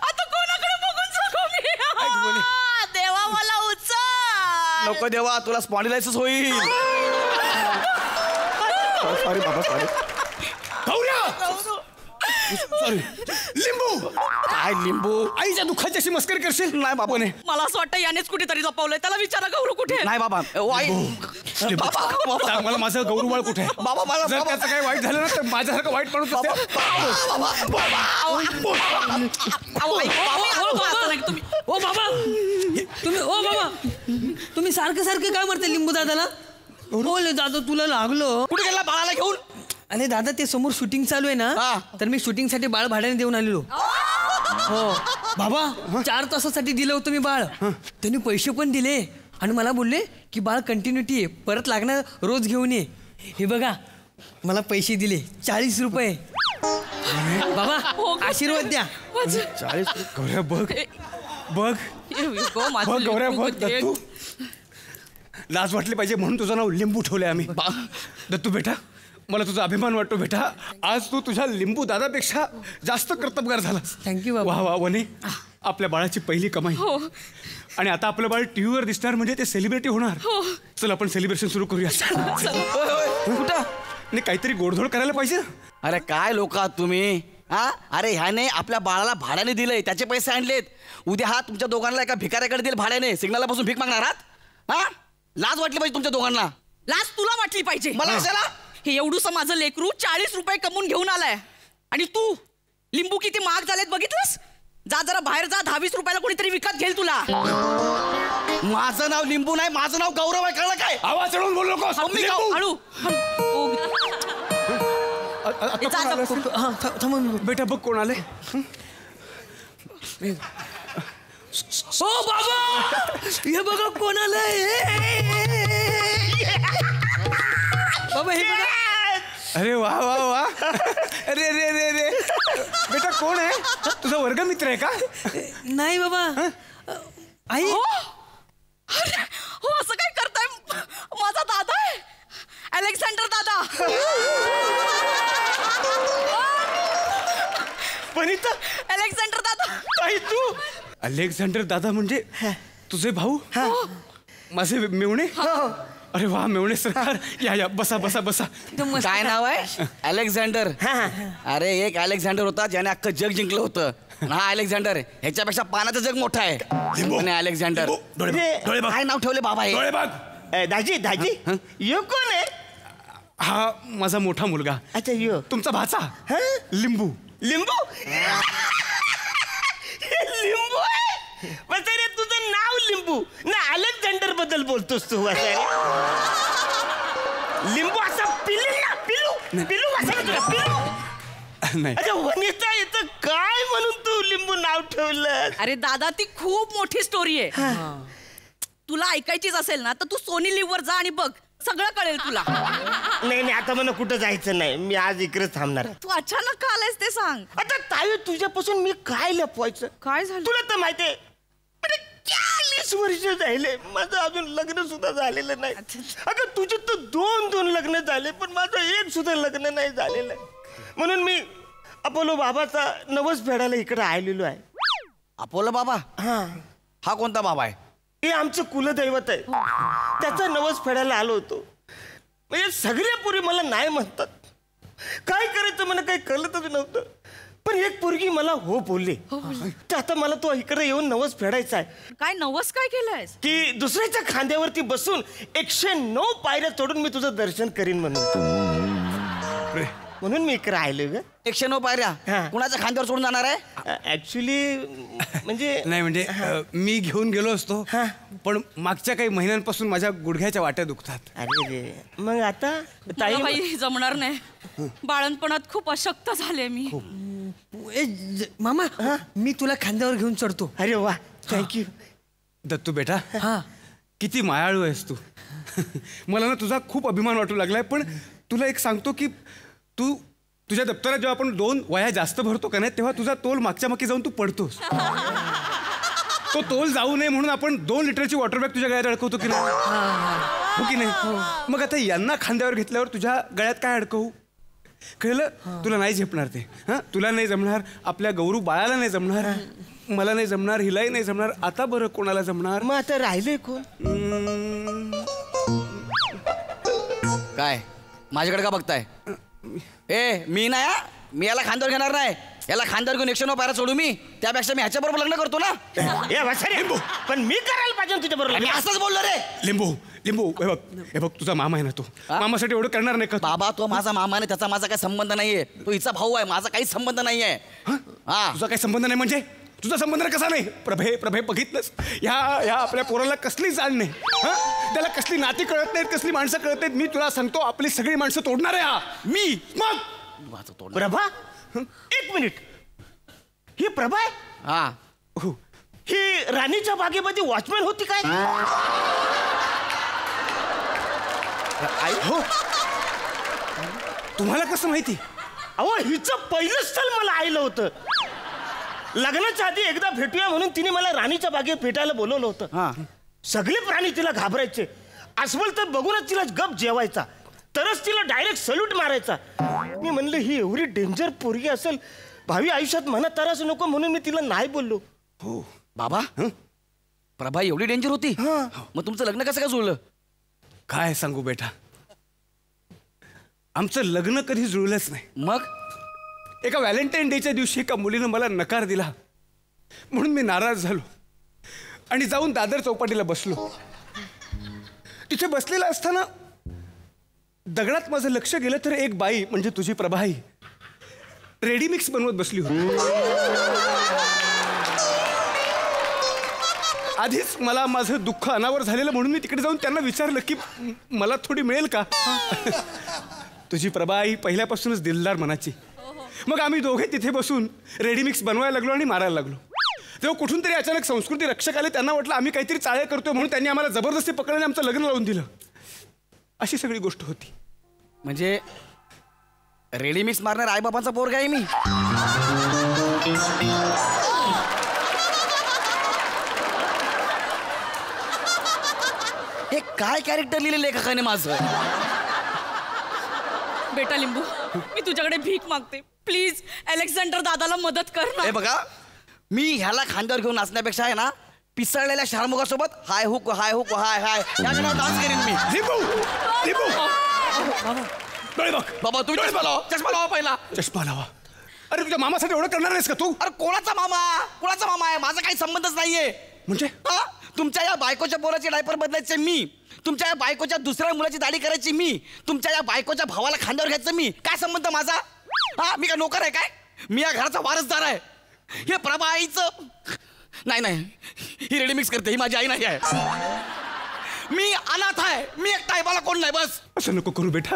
आता कोणाकडे बघून सांगू मी? देवा नको देवा, तुला स्पॉन्डिलायसिस होईल. सॉरी बाबा, सॉरी. सॉरी. लिंबू. काय लिंबू? आईच्या दुःखाची अशी मस्करी करशील? नाही बाबा. मला असं वाटतं यानेच कुठेतरी जपवलंय. त्याला विचारा गौरू कुठे? नाही बाबा. सांग मला माझं गौरू बाळ कुठे आहे? बाबा मला जर त्याचं काही वाईट झालं ना तर माझ्यासारखं वाईट माणूस असेल. तुम्ही सारखं सारखं काय म्हणते लिंबू दादाला? बोल दादा तुला लागलो. कुठे गेला बाळाला घेऊन? अरे दादा ते समोर शूटिंग चालू आहे ना, तर मी शूटिंग साठी बाळ भाड्याने देऊन आलेलो. हो बाबा, 4 तासासाठी दिलं होतं मी बाळ. त्यांनी पैसे पण दिले आणि मला बोलले की बाळ कंटिन्युटी आहे, परत लागणार रोज घेऊन ये. हे बघा मला पैसे दिले 40 रुपये. बाबा आशीर्वाद द्या. 40 गौऱ्या बघ बघ बघ गौऱ्या बघ. दत्तू लाज वाटली पाहिजे म्हणून तुझं नाव लिंबू ठेवलंय आम्ही. दत्तू बेटा, मला तुझा अभिमान वाटतो बेटा. आज तू तुझ्या लिंबू दादापेक्षा जास्त कर्तबगार झालास. थँक्यू बाबा. वा वा वने, आपल्या बाळाची पहिली कमाई. आणि आता आपलं बाळ टीव्हीवर दिसणार म्हणजे ते सेलिब्रिटी होणार. चल आपण सेलिब्रेशन सुरू करूया. कुठं? नाही काहीतरी गोडधोड करायला पाहिजे. अरे काय लोक आहात तुम्ही? हा, अरे ह्याने आपल्या बाळाला भाड्याने दिलंय, त्याचे पैसे आणलेत. उद्या हा तुमच्या दोघांना एका भिकाऱ्याकडे देईल भाड्याने. सिग्नलला बसून भीक मागणार आहात? हा, लाज वाटली पाहिजे तुमच्या दोघांना. लाज तुला वाटली पाहिजे. मला कशाला? हे एवढूसं माझं लेकरू 40 रुपये कमवून घेऊन आलाय आणि तू लिंबू किती महाग झालेत बघितलंस? जा जरा बाहेर जा, 10-20 रुपयाला कोणीतरी विकत घेईल तुला. माझं नाव लिंबू नाही, माझं नाव गौरव आहे. कळलं काय? आवाज चढवून बोलू नकोस. हळू. बेटा बघ कोण आले. हो बाबा, हे बघा कोण आलंय. बाबा हे बघा. अरे वा वा वा. अरे रे रे रे. बेटा कोण आहे? तुझा वर्गमित्र आहे का? नाही बाबा. आई. अरे हो, असं काय करताय? माझा दादा आहे, अलेक्झांडर दादा. वनिता, अलेक्झांडर दादा. आई तू? अलेक्झांडर दादा म्हणजे तुझे भाऊ? माझे मेवणे? अरे वा मेवणे सरकार, या या बसा बसा बसा. काय नाव आहे? अलेक्झांडर. अरे एक अलेक्झांडर होता ज्याने अख्खं जग जिंकलं होतं. हा अलेक्झांडर ह्याच्यापेक्षा पाण्याचं जग मोठं आहे. अलेक्झांडर. काय नाव ठेवले बाबा हे? दाजी दाजी, यो कोण आहे? हा माझा मोठा मुलगा. अच्छा यो तुमचा भाचा लिंबू. लिंबू? लिंबू आहे? वसारे तुझं नाव लिंबू ना, अलेक्झांडर बद्दल बोलतोस तू वसारे? लिंबू असा पिल्लू ना, पिल्लू पिल्लू वसारे तुला पिल्लू. नाही. अच्छा वनिता, येतं काय म्हणून तू लिंबू नाव ठेवलं? अरे दादा, ती खूप मोठी स्टोरी आहे. तुला ऐकायचीच असेल ना तर तू सोनी लिव्ह वर जा आणि बघ, सगळं कळेल तुला. नाही नाही, आता मला कुठं जायचं नाही, मी आज इकडेच थांबणार. तू अचानक का आलायस ते सांग. आता ताई, तुझ्यापासून मी काय लपवायचं? काय झालं? तुला तर माहितीये 40 वर्ष झाले, माझं अजून लग्न सुद्धा झालेलं नाही. अगं तुझे तर 2 लग्न झाले, पण माझं एक सुद्धा लग्न नाही झालेलं आहे. म्हणून मी अपोलो बाबाचा नवस फेडायला इकडे आलेलो आहे. अपोलो बाबा? हा कोणता बाबा आहे? हे आमचं कुलदैवत आहे, त्याचा नवस फेडायला आलो होतो. म्हणजे सगळ्या पोरी मला नाही म्हणतात. काय करायचं मला काही कळतच नव्हतं. पण एक पोरगी मला हो बोलली, तर आता मला तो इकडे येऊन नवस फेडायचा आहे. काय नवस काय केलंयस? की दुसऱ्याच्या खांद्यावरती बसून 109 पायऱ्या चढून मी तुझं दर्शन करीन म्हणून मी इकडे आलोय ग. 109 पायऱ्या कुणाच्या खांद्यावर सोडून जाणार आहे? ऍक्च्युली म्हणजे नाही म्हणजे मी घेऊन गेलो असतो, पण मागच्या काही महिन्यांपासून माझ्या गुडघ्याच्या वाट्या दुखतात. अरे मग आता ताई जमणार नाही, बाळणपणात खूप अशक्त झाले मी. मामा मी तुला खांद्यावर घेऊन चढतो. अरे वा, थँक्यू. दत्तू बेटा, हा किती मायाळू आहेस तू. मला ना तुझा खूप अभिमान वाटू लागलाय. पण तुला एक सांगतो की तू तुझ्या दप्तरात जेव्हा आपण 2 वह्या जास्त भरतो का नाही, तेव्हा तुझा तोल मागच्या मागे जाऊन तू पडतोस. तो तोल जाऊ नये म्हणून आपण 2 लिटरची वॉटर बॅग तुझ्या गळ्यात अडकवतो की नाही? हो की नाही? मग आता यांना खांद्यावर घेतल्यावर तुझ्या गळ्यात काय अडकवू? कळलं? तुला नाही झेपणार ते. तुला नाही जमणार, आपल्या गौरू बाळाला नाही जमणार, मला नाही जमणार, हिलाही नाही जमणार. आता बरं कोणाला जमणार? मग आता राहिलंय कोण? काय माझ्याकडे का बघताय? ए मी नाही, मी याला खांद्यावर घेणार नाही. याला खांद्यावर घेऊन 109 पायऱ्या सोडू मी, त्यापेक्षा मी ह्याच्याबरोबर लग्न करतो ना. लिंबू पण मी करायला पाहिजे तुझ्या बरोबर. मी असंच बोललो रे. लिंबू हे बघ तुझा मामा आहे ना, तो मामासाठी एवढं करणार नाही का? बाबा तो माझा मामा नाही, त्याचा माझा काही संबंध नाहीये. तो हिचा भाऊ आहे, माझा काही संबंध नाहीये. हा तुझा काही संबंध नाही म्हणजे? तुझा संबंध कसा नाही? प्रभे बघितलंस ह्या आपल्या पोराला कसली जाण नाही. त्याला कसली नाती कळत नाहीत, कसली माणसं कळत नाहीत. मी तुला सांगतो आपली सगळी माणसं तोडणार आहे हा. मी मग प्रभा 1 मिनिट, ही प्रभा आहे? हा. ही राणीच्या बागेमध्ये वॉचमॅन होती काय? हो. तुम्हाला कसं माहिती? अहो हिचं पहिलं स्थळ मला आईलं होतं. लग्नाच्या आधी एकदा भेटूया म्हणून तिने मला राणीच्या बागेत भेटायला बोलवलं होतं. सगळे प्राणी तिला घाबरायचे. अस्वल तर बघूनच तिला गप जेवायचा, तरच तिला डायरेक्ट सल्यूट मारायचा. मी म्हणलं ही एवढी डेंजर पोरगी असेल, भावी आयुष्यात मनात त्रास नको म्हणून मी तिला नाही बोललो. हो बाबा, प्रभा एवढी डेंजर होती? मग तुमचं लग्न कसं काय जुळलं? काय सांगू बेटा, आमचं लग्न कधी जुळलंच नाही. मग एका व्हॅलेंटाईन डेच्या दिवशी एका मुलीनं मला नकार दिला म्हणून मी नाराज झालो आणि जाऊन दादर चौपाटीला बसलो. तिथे बसलेला असताना दगडात माझं लक्ष गेलं तर एक बाई म्हणजे तुझी प्रभाई रेडीमिक्स बनवत बसली होती. आधीच मला माझं दुःख अनावर झालेलं म्हणून मी तिकडे जाऊन त्यांना विचारलं की मला थोडी मिळेल का. तुझी प्रभाई पहिल्यापासूनच दिलदार मनाची. मग आम्ही दोघे तिथे बसून रेडीमिक्स बनवायला लागलो आणि मारायला लागलो. तेव्हा कुठून तरी अचानक संस्कृती रक्षक आले. त्यांना वाटलं आम्ही काहीतरी चाळे करतोय म्हणून त्यांनी आम्हाला जबरदस्ती पकडल्याने आमचं लग्न लावून दिलं. अशी सगळी गोष्ट होती. म्हणजे रेडीमिक्स मारणार आईबापांचा पोरगा आहे मी. हे काय कॅरेक्टर लिहिलेलं लेखकाने माझं? बेटा लिंबू, मी तुझ्याकडे भीक मागते, प्लीज अलेक्झांडर दादाला मदत कर ना. हे बघा, मी ह्याला खांद्यावर घेऊन नाचण्यापेक्षा आहे ना पिसळलेल्या शारमुगासोबत हाय हुक हाय हुक हाय हाय या गाण्यावर डान्स करेन मी. बाबा तुम्ही चष्मा लावा, चष्मा लावा पहिला. चष्मा लावा? अरे तुझ्या मामासाठी एवढं करणार नाहीस का तू? अरे कोणाचा मामा? कोणाचा मामा आहे? माझा काही संबंधच नाहीये. म्हणजे तुमच्या या बायकोच्या पोराची डायपर बदलायचे मी, तुमच्या या बायकोच्या दुसऱ्या मुलाची दाढी करायची मी, तुमच्या या बायकोच्या भावाला खांद्यावर घ्यायचं मी. काय संबंध माझा? हा मी काय नोकर आहे काय? मी या घराचा वारसदार आहे. हे प्रभा आईचं नाही, ही रेडीमिक्स करते, ही माझी आई नाही आहे. मी अनाथ आहे, मी एकटा आहे, मला कोण नाही. बस असं नको करू बेटा,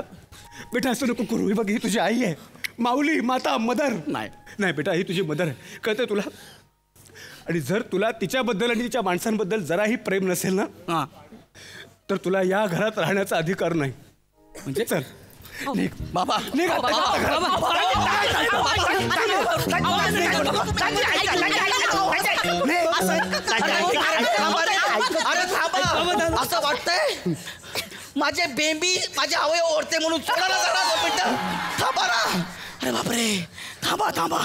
असं नको करू. ही बघ, ही तुझी आई आहे, माऊली माता मदर. नाही बेटा, ही तुझी मदर आहे, कळतं तुला? आणि जर तुला तिच्याबद्दल आणि तिच्या माणसांबद्दल जराही प्रेम नसेल ना तर तुला या घरात राहण्याचा अधिकार नाही. म्हणजे चल बाबा असं वाटतंय माझे बेंबी माझे अवयव ओढते म्हणून थांबा ना. अरे बापरे, थांबा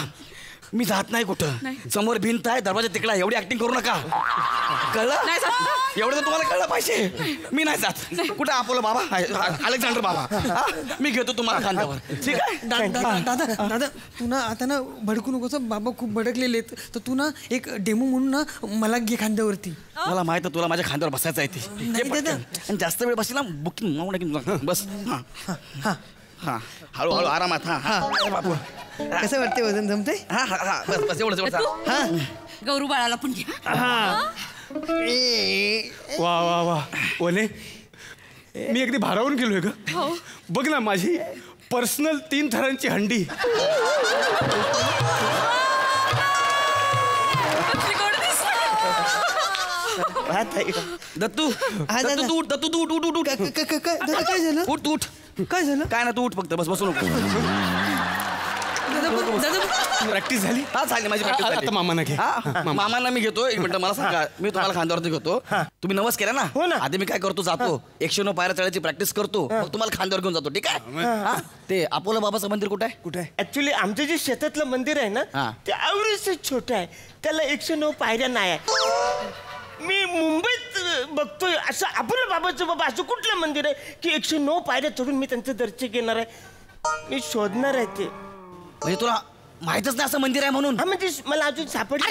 मी जात नाही कुठं. समोर भिंत आहे, दरवाजा तिकडा. एवढी ऍक्टिंग करू नका, कळलं? एवढं तर तुम्हाला कळलं पाहिजे. मी नाही जात. कुठं अपोलो बाबा, अलेक्झांडर बाबा, मी घेतो तुम्हाला खांद्यावर. ठीक आहे दादा तू ना आता ना भडकू नकोस. बाबा खूप भडकलेले आहेत, तर तू ना एक डेमो म्हणून ना मला घे खांद्यावरती. मला माहित आहे तुला माझ्या खांद्यावर बसायचं आहे ते. आणि जास्त वेळ बसली ना बुकिंग बस. हा हळूहळू आरामात. बापू कसं वाटते? वजन जमते? हा बस एवढं. गौरू बाळाला पण घ्या. वा ओले, मी अगदी भारावून गेलोय ग. बघ ना माझी पर्सनल 3 थरांची हंडी. दत्तू तू उठ. काय झालं? उठ. काय झालं? काय ना तू उठ, फक्त बस बसू नको. प्रॅक्टिस झाली? हा झाली माझी प्रॅक्टिस. आता मामाना घे. मामांना मी घेतो. एक मिनिट मला सांगा, मी तुम्हाला खांद्यावरती घेतो. तुम्ही नवस केला ना? हो ना. आधी मी काय करतो, जातो 109 पायऱ्या चढायची प्रॅक्टिस करतो, मग तुम्हाला खांद्यावर घेऊन जातो. ठीक आहे? ते अपोलो बाबाचं मंदिर कुठे आहे? कुठे आहे? ऍक्च्युली आमचं जे शेतातलं मंदिर आहे ना ते आवडीच छोटं आहे, त्याला 109 पायऱ्या नाही आहे. मी मुंबईत बघतोय असं अबोला बाबाचं बाबा असं कुठलं मंदिर आहे की 109 पायऱ्या चढून मी त्यांचं दर्शन घेणार आहे. मी शोधणार आहे ते. म्हणजे तुला माहितच नाही असं मंदिर आहे म्हणून? हा म्हणजे मला अजून सापडलं.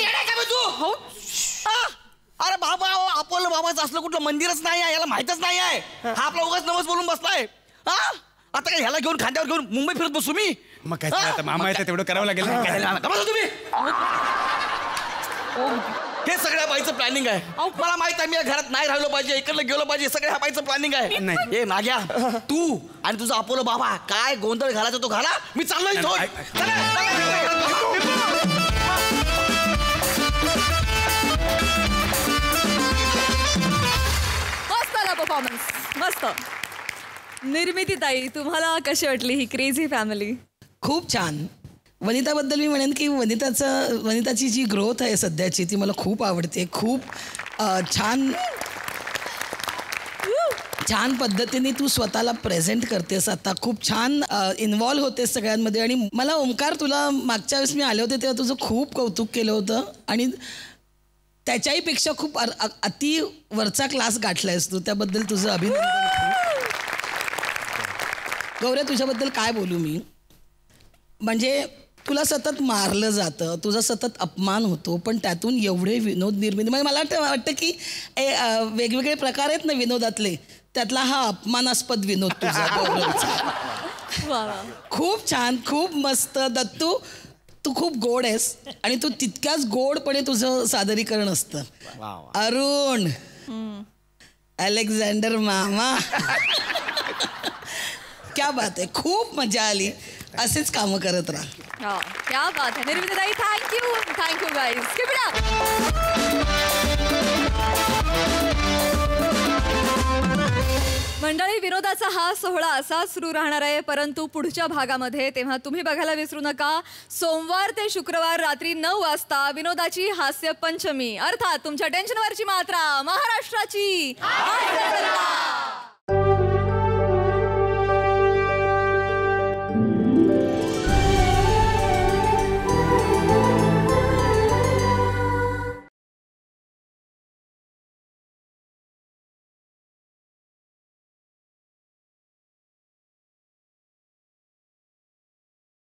अरे बाबा अपोलो बाबाचं असलं कुठलं मंदिरच नाही आहे, याला माहितच नाही आहे. हा आपला उगाच नवस बोलून बसलाय. हा आता काय ह्याला घेऊन खांद्यावर घेऊन मुंबई फिरत बसू मी? मग काय आता मामा येतं तेवढं करावं लागेल ना. तुम्ही हे सगळ्या बाईचं प्लॅनिंग आहे. मला माहित आहे मी या घरात नाही राहिलो पाहिजे, इकडलं गेलो पाहिजे, सगळ्या ह्या बाईचं प्लॅनिंग आहे. हे नाग्या तू आणि तुझा अपोलो बाबा काय गोंधळ घालायचा तो घाला, मी चाललोय इथून. मस्त आला परफॉर्मन्स, मस्त. निर्मिती ताई, तुम्हाला कशी वाटली ही क्रेझी फॅमिली? खूप छान. वनिताबद्दल मी म्हणेन की वनिताची जी ग्रोथ आहे सध्याची ती मला खूप आवडते. खूप छान पद्धतीने तू स्वतःला प्रेझेंट करतेस आता. खूप छान इन्व्हॉल्व होतेस सगळ्यांमध्ये. आणि मला ओंकार, तुला मागच्या वेळेस मी आले होते तेव्हा तुझं खूप कौतुक केलं होतं आणि त्याच्याही पेक्षा खूप अति वरचा क्लास गाठलायस तू. त्याबद्दल तुझं अभिनंदन. गौऱ्या, तुझ्याबद्दल काय बोलू मी? म्हणजे तुला सतत मारलं जातं, तुझा सतत अपमान होतो, पण त्यातून एवढे विनोद निर्मिती. म्हणजे मला वाटतं की वेगवेगळे प्रकार आहेत ना विनोदातले, त्यातला हा अपमानास्पद विनोद तुझा. खूप छान, खूप मस्त. दत्तू, तू खूप गोड आहेस आणि तू तितक्याच गोडपणे तुझं सादरीकरण असतं. अरुण, अलेक्झांडर मामा, क्या बात आहे. खूप मजा आली. असेच कामं करत राहा. क्या बात आहे निर्मिती ताई. Thank you guys. Keep it up. मंडळी, विनोदाचा हा सोहळा असा सुरू राहणार आहे, परंतु पुढच्या भागामध्ये. तेव्हा तुम्ही बघायला विसरू नका सोमवार ते शुक्रवार रात्री 9 वाजता विनोदाची हास्य पंचमी, अर्थात तुमच्या टेन्शनवरची मात्रा महाराष्ट्राची.